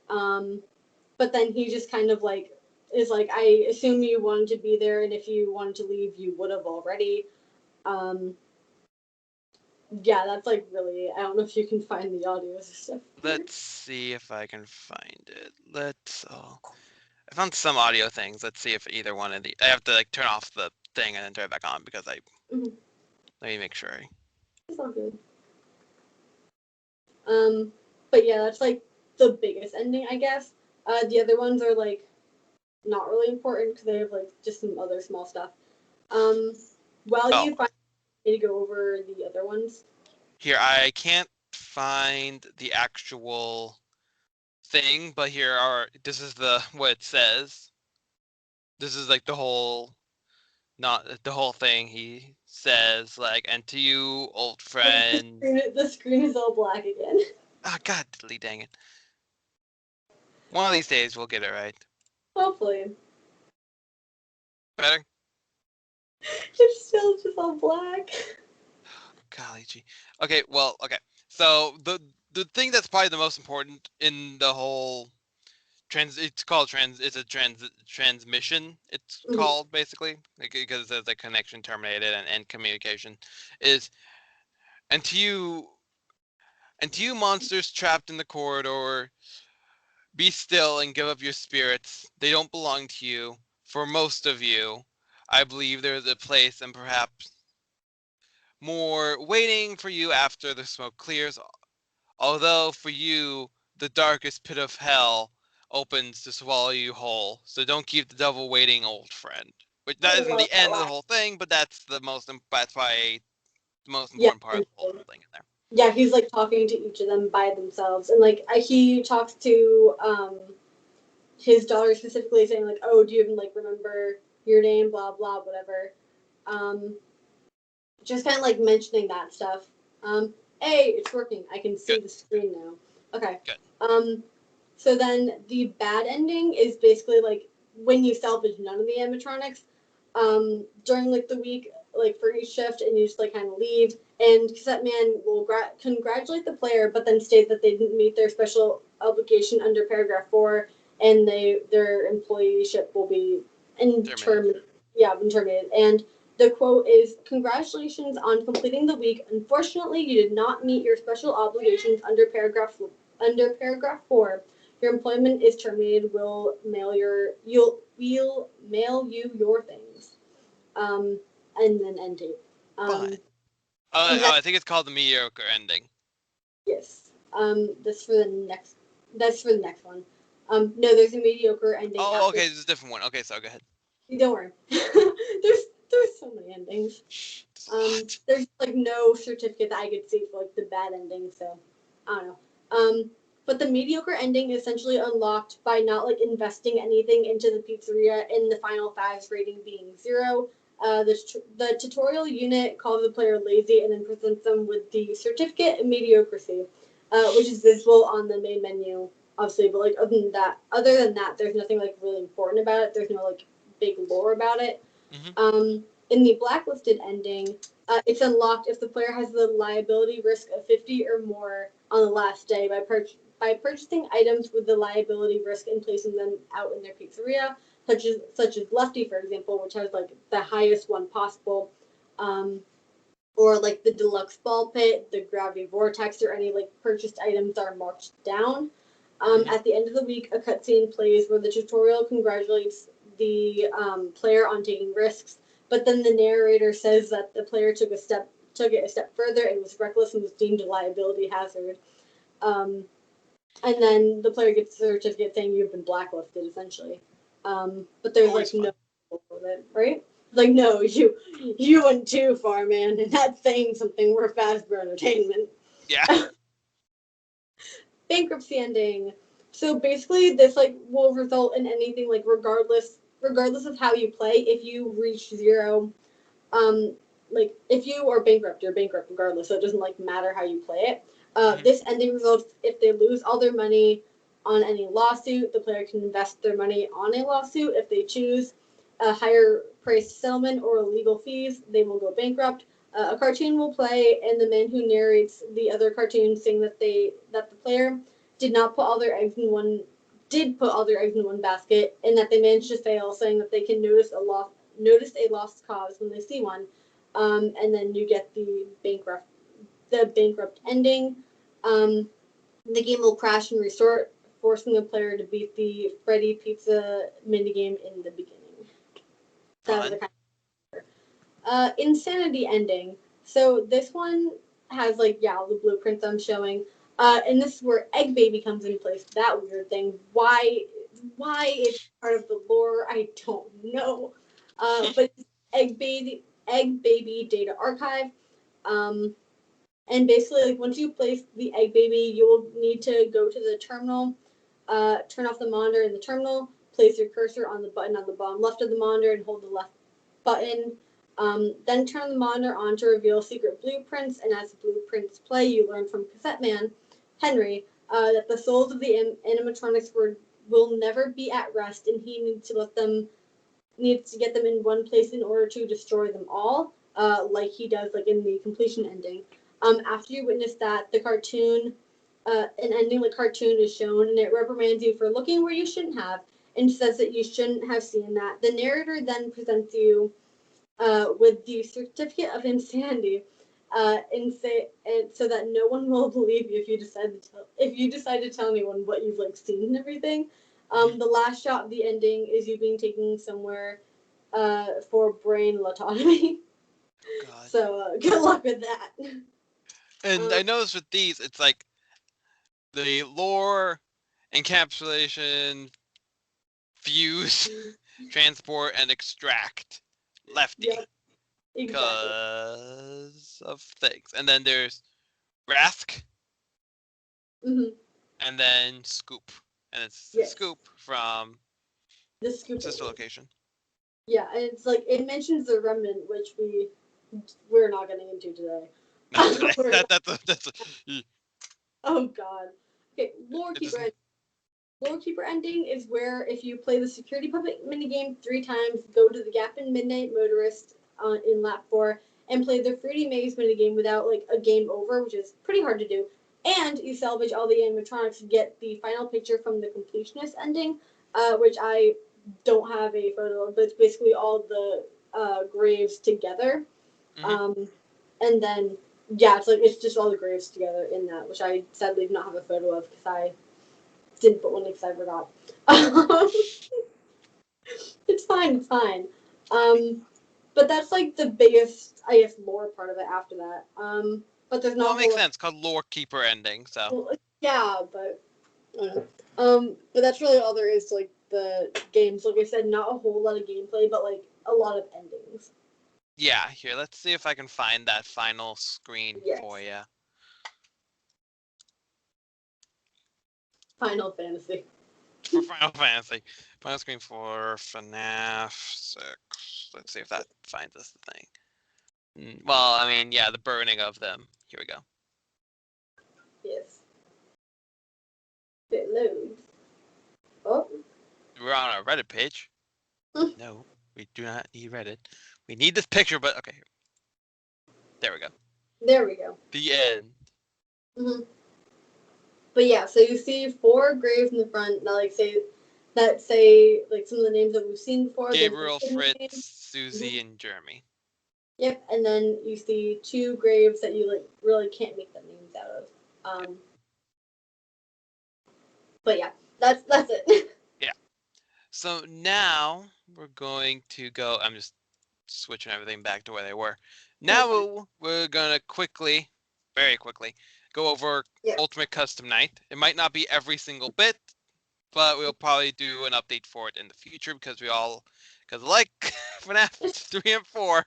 S2: But then he just kind of like is like, I assume you wanted to be there, and if you wanted to leave, you would have already. Yeah, that's like really. I don't know if you can find the audio stuff.
S1: Let's see if I can find it. I found some audio things. Let's see if either one of the. I have to like turn off the thing and then turn it back on because
S2: Mm-hmm.
S1: Let me make sure.
S2: It's all good. But yeah, that's like the biggest ending, I guess. The other ones are like not really important because they have like just some other small stuff. While you find me to go over the other ones.
S1: Here, I can't find the actual thing, but this is what it says. This is like the whole, not the whole thing. He says like, and to you, old friend.
S2: The screen is all black again.
S1: Ah, God, dang it. One of these days we'll get it right.
S2: Hopefully.
S1: Better?
S2: It's still just all black.
S1: Golly gee. Okay, well, okay. So the thing that's probably the most important in the whole it's a transmission. It's called basically because there's a connection terminated and communication is, and to you monsters trapped in the corridor, be still and give up your spirits. They don't belong to you. For most of you, I believe there is a place and perhaps more waiting for you after the smoke clears. Although for you, the darkest pit of hell opens to swallow you whole. So don't keep the devil waiting, old friend. Which that isn't the end of the whole thing, but that's probably the most important part of the whole thing in there.
S2: Yeah, he's like talking to each of them by themselves, and like he talks to his daughter specifically, saying like, "Oh, do you even like remember your name? Blah blah, whatever." Just kind of like mentioning that stuff. Hey, it's working. I can see the screen now. Okay.
S1: Good.
S2: So then the bad ending is basically like when you salvage none of the animatronics, during like the week, like for each shift, and you just like kind of leave. And Cassette Man will congratulate the player, but then state that they didn't meet their special obligation under paragraph 4, and their employeeship will be terminated. And the quote is, "Congratulations on completing the week. Unfortunately, you did not meet your special obligations under paragraph 4. Your employment is terminated. We'll mail you your things." And then end tape.
S1: I think it's called the Mediocre Ending.
S2: Yes. That's for the next one. No, there's a Mediocre Ending.
S1: Oh, okay, there's a different one. Okay, so go ahead.
S2: Don't worry. there's so many endings. There's like no certificate that I could see for like the bad ending, so I don't know. But the Mediocre Ending is essentially unlocked by not like investing anything into the pizzeria, in the final FAS rating being 0. The tutorial unit calls the player lazy and then presents them with the certificate of mediocrity, which is visible on the main menu, obviously. But like other than that, there's nothing like really important about it. There's no like big lore about it.
S1: Mm-hmm.
S2: In the blacklisted ending, it's unlocked if the player has the liability risk of 50 or more on the last day by purchasing items with the liability risk and placing them out in their pizzeria, such as Lefty, for example, which has like the highest one possible, or like the deluxe ball pit, the gravity vortex, or any like purchased items are marked down. At the end of the week, a cutscene plays where the tutorial congratulates the player on taking risks, but then the narrator says that the player took it a step further and was reckless and was deemed a liability hazard. And then the player gets a certificate saying you've been blacklisted, essentially. But there's like no with it, right? Like, no, you went too far, man, and that's saying something. We're Fazbear Entertainment.
S1: Yeah.
S2: Bankruptcy ending. So basically, this like will result in anything like regardless of how you play. If you reach 0, like if you are bankrupt, you're bankrupt regardless. So it doesn't like matter how you play it. This ending results if they lose all their money on any lawsuit, the player can invest their money on a lawsuit. If they choose a higher price settlement or legal fees, they will go bankrupt. A cartoon will play, and the man who narrates the other cartoons saying that the player did not put all their eggs in one basket, and that they managed to fail, saying that they can notice a lost cause when they see one, and then you get the bankrupt ending. Um, the game will crash and restart, forcing the player to beat the Freddy Pizza minigame in the beginning. That was the kind of Insanity Ending. So this one has all the blueprints I'm showing. And this is where Egg Baby comes into place. That weird thing. Why it's part of the lore, I don't know. But Egg Baby Data Archive. And basically, once you place the Egg Baby, you will need to go to the terminal, turn off the monitor in the terminal, place your cursor on the button on the bottom left of the monitor, and hold the left button. Then turn the monitor on to reveal secret blueprints, and as the blueprints play, you learn from Cassette Man, Henry, that the souls of the animatronics will never be at rest, and he needs to get them in one place in order to destroy them all, like he does in the completion ending. After you witness that, an ending like cartoon is shown, and it reprimands you for looking where you shouldn't have, and says that you shouldn't have seen that. The narrator then presents you with the certificate of insanity, and so that no one will believe you if you decide to tell anyone what you've seen and everything. The last shot of the ending is you being taken somewhere for brain lobotomy.
S1: Oh, God.
S2: So good luck with that.
S1: And I noticed with these, it's like the lore, encapsulation, fuse, transport, and extract. Lefty.
S2: Yep, exactly.
S1: Because of things. And then there's Rask.
S2: Mm-hmm.
S1: And then Scoop. And it's Scoop from
S2: the Scoop
S1: sister location.
S2: Yeah, and it's it mentions the remnant, which we're not getting into today.
S1: Not today. That's a,
S2: oh God. Okay, Goalkeeper Ending is where if you play the security puppet minigame 3 times, go to the Gap and Midnight Motorist in lap 4, and play the Fruity Maze minigame without a game over, which is pretty hard to do, and you salvage all the animatronics, get the final picture from the completionist ending, which I don't have a photo of, but it's basically all the graves together.
S1: mm-hmm.
S2: And then, yeah, it's just all the graves together in that, which I sadly do not have a photo of because I didn't put one because I forgot. It's fine. But that's the biggest, I guess, lore part of it after that. But there's not.
S1: Well, it makes sense. Called Lorekeeper Ending. So.
S2: Well, yeah, but. But that's really all there is to the games. Like I said, not a whole lot of gameplay, but a lot of endings.
S1: Yeah, here, let's see if I can find that final screen for you.
S2: Final Fantasy.
S1: For Final Fantasy. Final screen for Fnaf 6. Let's see if that finds us the thing. Well, I mean, yeah, the burning of them. Here we go.
S2: Yes. It loads. Oh.
S1: We're on our Reddit page. No, we do not need Reddit. We need this picture, but okay. There we go.
S2: There we go.
S1: The end.
S2: Mm-hmm. But yeah, so you see 4 graves in the front that say some of the names that we've seen before.
S1: Gabriel, Fritz, Susie, and Jeremy.
S2: Yep, and then you see 2 graves that you really can't make the names out of. But yeah, that's it.
S1: Yeah. So now we're going to go. I'm just switching everything back to where they were. Now we're gonna very quickly, go over Ultimate Custom Night. It might not be every single bit, but we'll probably do an update for it in the future because like FNAF 3 and 4,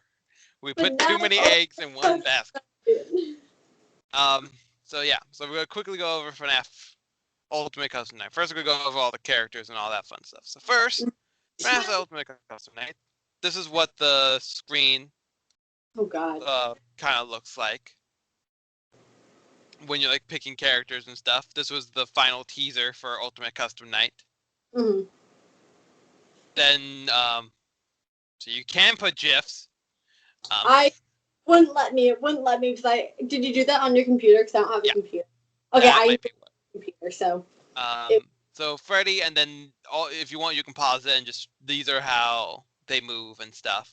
S1: we put too many eggs in one basket. So yeah, so we're gonna quickly go over FNAF Ultimate Custom Night. First, we're gonna go over all the characters and all that fun stuff. So first, FNAF Ultimate Custom Night. This is what the screen
S2: kind
S1: of looks like. when you're like picking characters and stuff. This was the final teaser for Ultimate Custom Night.
S2: Mm-hmm.
S1: Then so you can put GIFs.
S2: I wouldn't let me. It wouldn't let me because did you do that on your computer? Because I don't have a
S1: Yeah.
S2: computer. Okay,
S1: That
S2: I use
S1: might be
S2: a computer, so
S1: what. So Freddy, and then if you want, you can pause it and just these are how they move and stuff.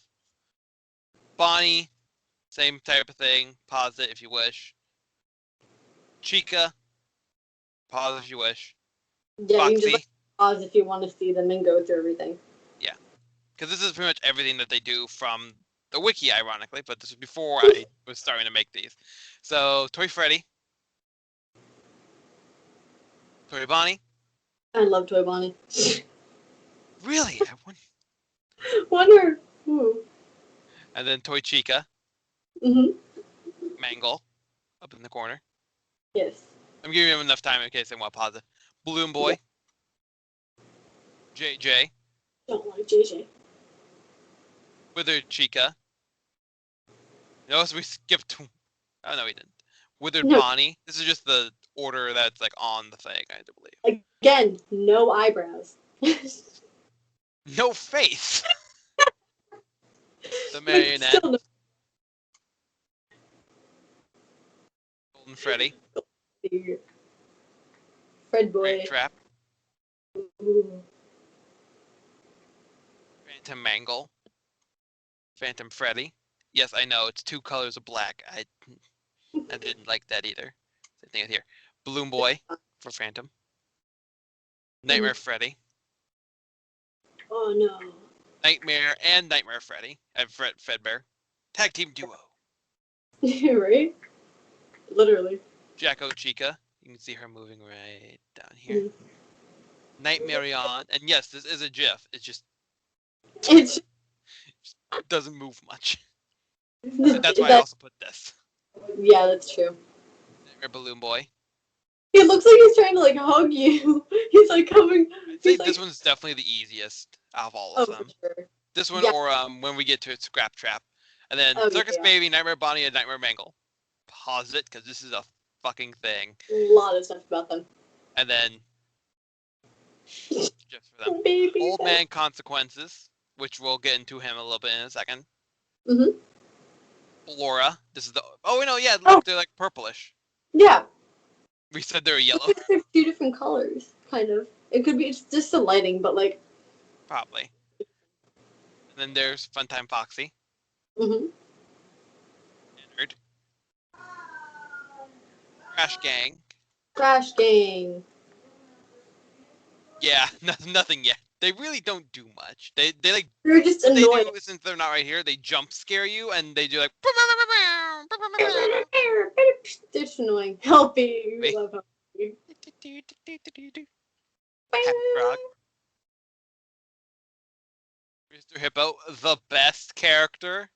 S1: Bonnie, same type of thing. Pause it if you wish. Chica, pause if you wish.
S2: yeah, you can just
S1: Foxy,
S2: like, pause if you want to see them and go through everything.
S1: yeah, because this is pretty much everything that they do from the wiki, ironically. But this was before I was starting to make these. So Toy Freddy, Toy Bonnie.
S2: I love Toy Bonnie.
S1: Really, I wouldn't.
S2: Wonder who.
S1: And then Toy Chica,
S2: Mm-hmm.
S1: Mangle, up in the corner.
S2: Yes.
S1: I'm giving him enough time in case they want to pause it. Balloon Boy,
S2: Yeah.
S1: JJ,
S2: Don't like JJ.
S1: Withered Chica. Notice we skipped. Oh no, we didn't. Withered
S2: No.
S1: Bonnie. This is just the order that's like on the thing, I do believe.
S2: Again, no eyebrows.
S1: No face. The
S2: But
S1: marionette.
S2: still no.
S1: Golden Freddy.
S2: Fred
S1: Rat
S2: Boy.
S1: Trap.
S2: Ooh.
S1: Phantom Mangle. Phantom Freddy. Yes, I know it's two colors of black. I didn't like that either. Same thing with here. Balloon Boy for Phantom. Nightmare Freddy.
S2: Oh no.
S1: Nightmare and Nightmare Freddy. Fredbear. Tag team duo.
S2: Right? Literally.
S1: Jacko Chica. You can see her moving right down here.
S2: Mm-hmm.
S1: Nightmare on. And yes, this is a GIF. It just doesn't move much. And that's why I also put this.
S2: Yeah, that's true.
S1: Nightmare Balloon Boy.
S2: He looks like he's trying to like hug you. He's like coming.
S1: I'd say
S2: He's
S1: this
S2: like,
S1: one's definitely the easiest out of all
S2: oh,
S1: of
S2: for
S1: them.
S2: sure.
S1: This one
S2: Yeah.
S1: or when we get to Scrap Trap. And then
S2: Oh,
S1: Circus
S2: yeah.
S1: Baby, Nightmare Bonnie, and Nightmare Mangle. Pause it, because this is a fucking thing.
S2: A lot of stuff about them.
S1: And then just for them.
S2: Baby.
S1: Old Man Consequences, which we'll get into him a little bit in a second.
S2: Mm-hmm.
S1: Flora. This is the. Oh no, yeah. Look,
S2: Oh.
S1: they're like purplish.
S2: Yeah.
S1: We said they're yellow.
S2: Looks like there's two different colors, kind of. It could be it's just the lighting, but like.
S1: Probably. And then there's Funtime Foxy.
S2: Mm-hmm.
S1: Nerd. Crash Gang.
S2: Crash Gang.
S1: Yeah, nothing yet. They really don't do much. They like.
S2: They're just
S1: What they
S2: annoying.
S1: do since they're not right here, they jump scare you and they do like.
S2: They're just annoying. Helpy. We
S1: Wait.
S2: love Helpy.
S1: Happy Frog. Mr. Hippo, the best character.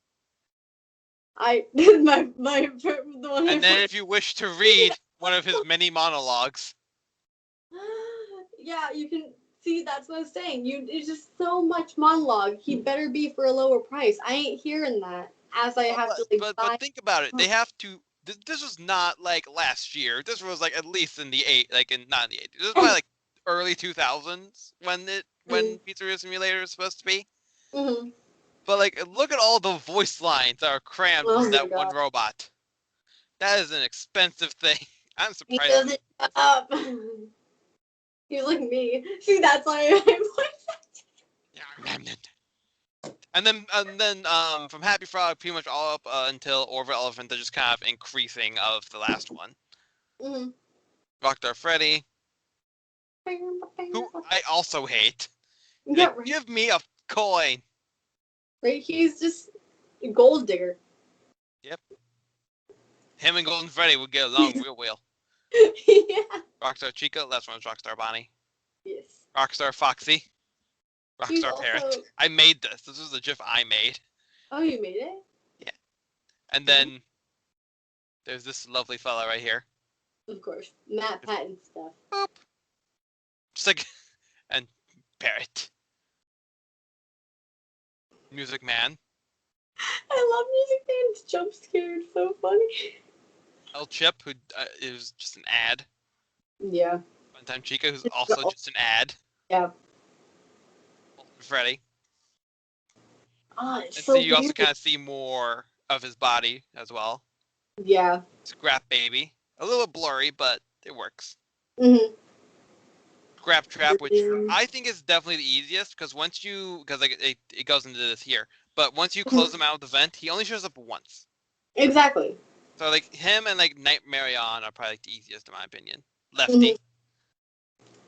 S2: My the one.
S1: And then if you wish to read one of his many monologues.
S2: Yeah, you can see. That's what I was saying. It's just so much monologue. He better be for a lower price. I ain't hearing that. As I have to like buy.
S1: But think about it. They have to. This was not like last year. This was like at least in the not in the 80s. This was probably like early 2000s when Pizzeria Simulator is supposed to be.
S2: Mm-hmm.
S1: But like, look at all the voice lines that are crammed
S2: Oh
S1: in that
S2: my
S1: one
S2: God.
S1: robot. That is an expensive thing. I'm
S2: He
S1: surprised.
S2: doesn't shut up. He's like me. See, that's why I'm like.
S1: And then from Happy Frog pretty much all up until Orville Elephant, they're just kind of increasing of the last one.
S2: Mm-hmm.
S1: Rockstar Freddy, who I also hate.
S2: Yeah,
S1: Like,
S2: right.
S1: give me a coin.
S2: Right, he's just a gold digger.
S1: Yep. Him and Golden Freddy would get along real well.
S2: Yeah.
S1: Rockstar Chica, last one was Rockstar Bonnie.
S2: Yes.
S1: Rockstar Foxy.
S2: He's
S1: Rockstar Parrot.
S2: also.
S1: I made this. This was the GIF I made.
S2: Oh, you made it?
S1: Yeah. And then there's this lovely fella right here.
S2: Of course. Matt Patton stuff.
S1: Boop. Just like, and Parrot. Music Man.
S2: I love Music Man's jump scare. It's so funny.
S1: El Chip, who is just an ad.
S2: Yeah.
S1: Funtime Chica, who's also just an ad.
S2: Yeah.
S1: Molten Freddy.
S2: Oh, it's
S1: And
S2: so
S1: so you also
S2: weird.
S1: kind of see more of his body as well.
S2: Yeah.
S1: Scrap Baby. A little blurry, but it works.
S2: Mm-hmm.
S1: Scrap Trap, which
S2: Mm-hmm.
S1: I think is definitely the easiest, because because like it goes into this here, but once you close him out of the vent, he only shows up once.
S2: Exactly.
S1: So like him and like Nightmare on are probably like, the easiest in my opinion.
S2: Mm-hmm.
S1: Lefty,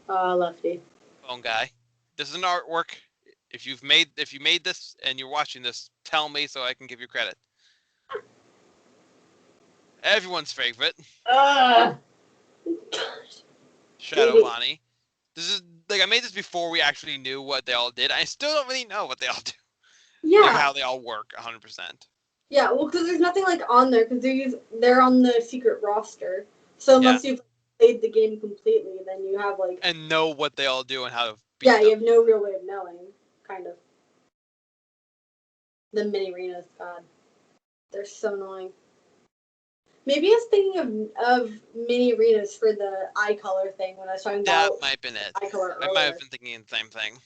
S2: Lefty.
S1: phone guy. This is an artwork. If you made this and you're watching this, tell me so I can give you credit. Everyone's favorite,
S2: Uh,
S1: Shadow Bonnie. This is like I made this before we actually knew what they all did. I still don't really know what they all do, like
S2: yeah.
S1: how they all work 100%.
S2: Yeah, well, because there's nothing like on there because they're on the secret roster. So
S1: Yeah,
S2: unless you've played the game completely, then you have like
S1: and know what they all do and how to
S2: yeah,
S1: beat
S2: you
S1: them.
S2: have no real way of knowing. Kind of the mini arenas. God, they're so annoying. Maybe I was thinking of mini arenas for the eye color thing when I was talking
S1: That
S2: about
S1: might have been it.
S2: eye color
S1: I might have
S2: earlier.
S1: been thinking the same thing.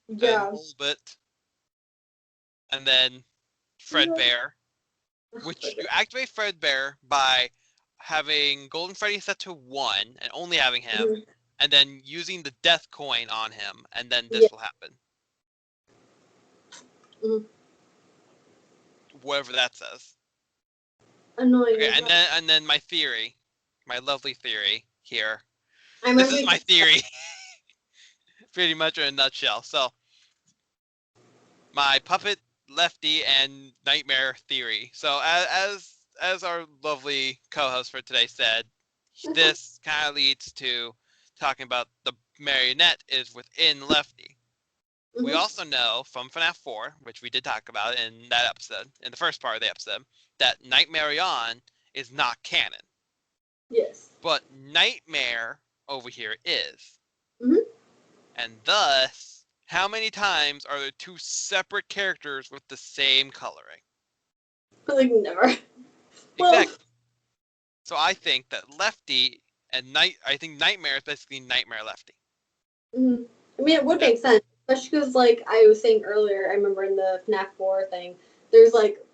S1: And
S2: Yeah.
S1: Molbit, and then Fredbear, which you activate Fredbear by having Golden Freddy set to 1 and only having him,
S2: Mhm.
S1: and then using the death coin on him, and then
S2: Yeah.
S1: this will happen.
S2: Mhm.
S1: Whatever that says.
S2: Annoying
S1: Okay,
S2: as well.
S1: and then my theory, my lovely theory here.
S2: I
S1: This
S2: remember
S1: is
S2: you.
S1: my theory, pretty much in a nutshell. So my puppet Lefty and Nightmare theory. So as our lovely co-host for today said, this kind of leads to talking about the marionette is within Lefty. We
S2: Mhm.
S1: also know from Fnaf 4, which we did talk about in that episode, in the first part of the episode, that Nightmare on is not canon.
S2: Yes.
S1: But Nightmare over here is.
S2: Mhm.
S1: And thus, how many times are there two separate characters with the same coloring?
S2: But like never. Well.
S1: Exactly. So I think that Lefty I think Nightmare is basically Nightmare Lefty.
S2: Mhm. I mean, it would
S1: That,
S2: make sense, especially because, like I was saying earlier, I remember in the FNAF 4 thing, there's like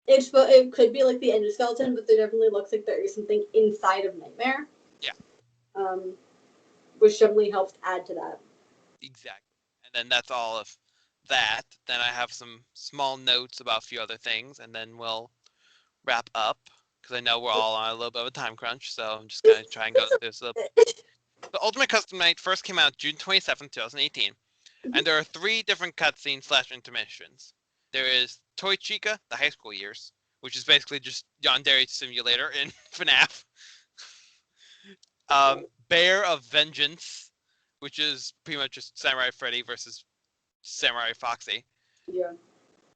S2: it could be like the endoskeleton, but there definitely looks like there is something inside of Nightmare,
S1: yeah,
S2: um, which definitely helps add to that.
S1: exactly. And then that's all of that. Then I have some small notes about a few other things, and then we'll wrap up because I know we're all on a little bit of a time crunch. So I'm just
S2: It's,
S1: gonna try and go
S2: it's
S1: through this. The Ultimate Custom Night first came out June 27th, 2018, and there are 3 different cutscenes slash intermissions. There is Toy Chica, the high school years, which is basically just Yandere Simulator in FNAF. Bear of Vengeance, which is pretty much just Samurai Freddy versus Samurai Foxy.
S2: yeah,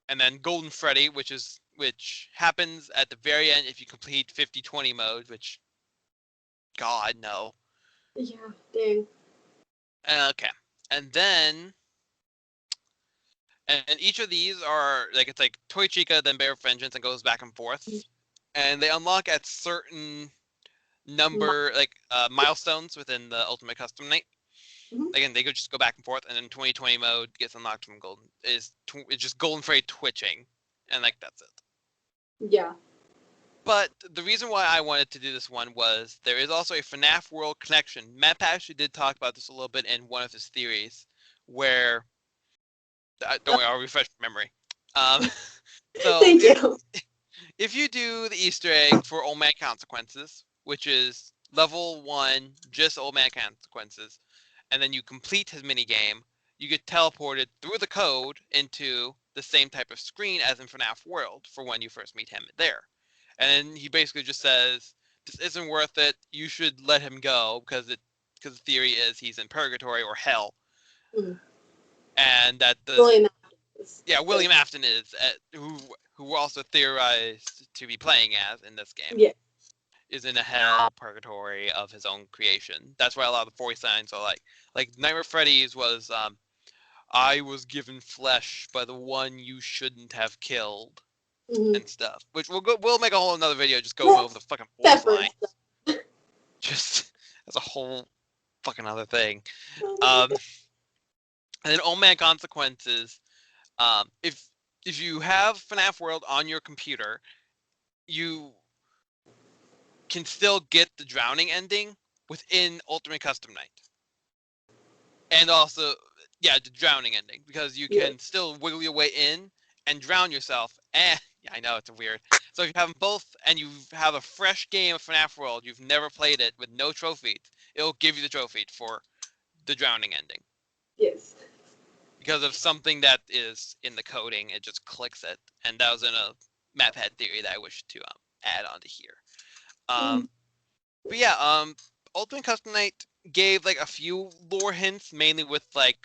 S1: And then Golden Freddy, which happens at the very end if you complete 50-20 mode, which God no.
S2: yeah, dang,
S1: Okay. And then and each of these are like it's like Toy Chica, then Bear of Vengeance, and goes back and forth. And they unlock at certain milestones within the Ultimate Custom Night.
S2: mm-hmm.
S1: Again, they could just go back and forth, and then 2020 mode gets unlocked from Golden. It's just Golden Freddy twitching, and like that's it.
S2: Yeah,
S1: But the reason why I wanted to do this one was there is also a FNAF World connection. Matt actually did talk about this a little bit in one of his theories, where don't worry, I'll refresh your memory. Um, so
S2: thank you.
S1: if you do the Easter egg for Old Man Consequences, which is level 1, just Old Man Consequences, and then you complete his mini game, you get teleported through the code into the same type of screen as in FNAF World for when you first meet him there. And he basically just says, "This isn't worth it. You should let him go because the theory is he's in purgatory or hell,
S2: Mm.
S1: and that the
S2: William
S1: yeah
S2: the,
S1: William Afton is who also theorized to be playing as in this game."
S2: yeah,
S1: Is in a hell purgatory of his own creation. That's why a lot of the voice signs are like Nightmare Freddy's was I was given flesh by the one you shouldn't have killed. and stuff. Which we'll make a whole another video just going over the fucking force line. Just as a whole fucking other thing. And then Old Man Consequences. If you have FNAF World on your computer, you can still get the drowning ending within Ultimate Custom Night. And also, yeah, the drowning ending, because you can still wiggle your way in and drown yourself. And yeah, I know it's weird. So if you have them both and you have a fresh game of FNAF World, you've never played it with no trophies, it'll give you the trophy for the drowning ending.
S2: Yes.
S1: Because of something that is in the coding, it just clicks it. And that was in a map head theory that I wish to add onto here. But yeah, Ultimate Custom Night gave like a few lore hints, mainly with like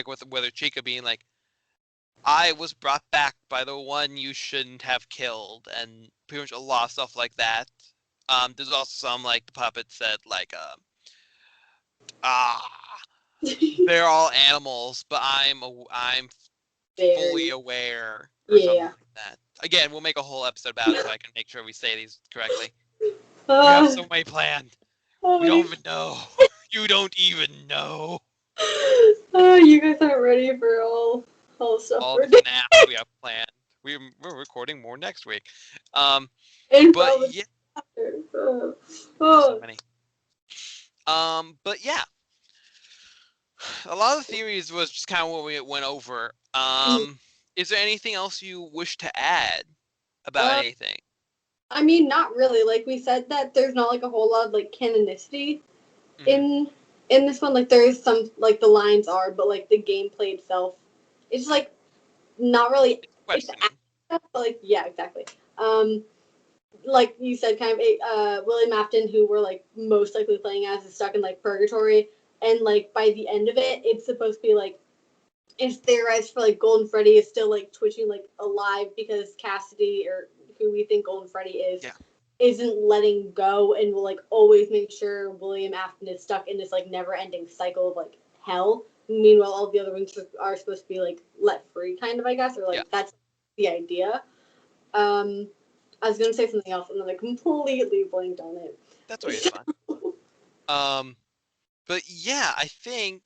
S1: with Chica being like, I was brought back by the one you shouldn't have killed, and pretty much a lot of stuff like that. There's also some like the puppet said like they're all animals, but I'm fully aware or something like that. Again, we'll make a whole episode about it so I can make sure we say these correctly. We have so many planned. We don't even know. You don't even know.
S2: Oh, you guys aren't ready for all stuff.
S1: All the FNAF we have planned. We're recording more next week. But yeah. So many. But yeah. A lot of the theories was just kind of what we went over. Is there anything else you wish to add about anything?
S2: I mean, not really. Like we said that there's not like a whole lot of like canonicity in this one. Like there is some like the lines are, but like the gameplay itself, it's like not really. It's but like yeah, exactly. Like you said, kind of William Afton, who we're like most likely playing as, is stuck in like purgatory, and like by the end of it, it's supposed to be like it's theorized for like Golden Freddy is still like twitching like alive because Cassidy, or who we think Golden Freddy is, isn't letting go and will like always make sure William Afton is stuck in this like never ending cycle of like hell. Meanwhile, all the other ones are supposed to be like let free, kind of, I guess, or like that's the idea. I was gonna say something else and then I completely blanked on it.
S1: That's always fun. But yeah, I think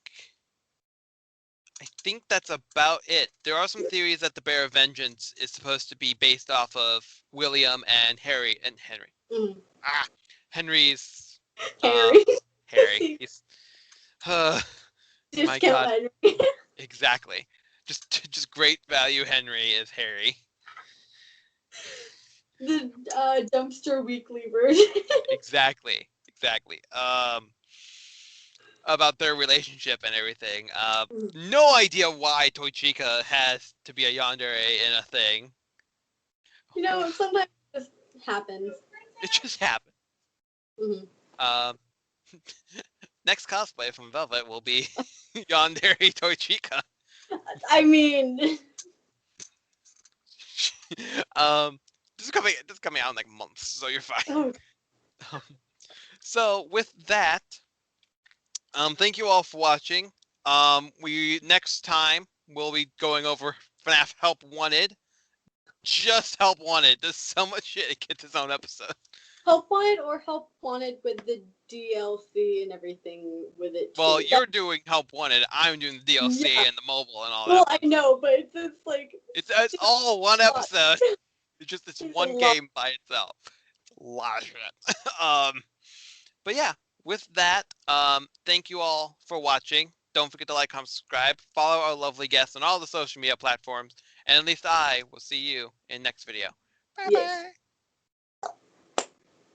S1: that's about it. There are some theories that the Bear of Vengeance is supposed to be based off of William and Henry. Henry's Harry. He's my God.
S2: Henry.
S1: Exactly. Just great value Henry is Harry.
S2: The dumpster weekly version.
S1: Exactly. About their relationship and everything. No idea why Toy Chica has to be a yandere in a thing.
S2: You know, sometimes it just happens.
S1: It just happens. Next cosplay from Velvet will be yandere Toy Chica.
S2: I mean,
S1: this is coming out in like months, so you're fine. So with that, thank you all for watching. We next time we'll be going over FNAF Help Wanted. Just Help Wanted. There's so much shit, it gets its own episode.
S2: Help Wanted or Help Wanted with the DLC and everything with it too.
S1: Well, you're doing Help Wanted. I'm doing the DLC and the mobile and all that.
S2: Well, I know, but it's like
S1: it's all one episode. It's one game by itself. It's a lot of shit. But yeah, with that, thank you all for watching. Don't forget to like, comment, subscribe, follow our lovely guests on all the social media platforms, and at least I will see you in next video. Bye bye.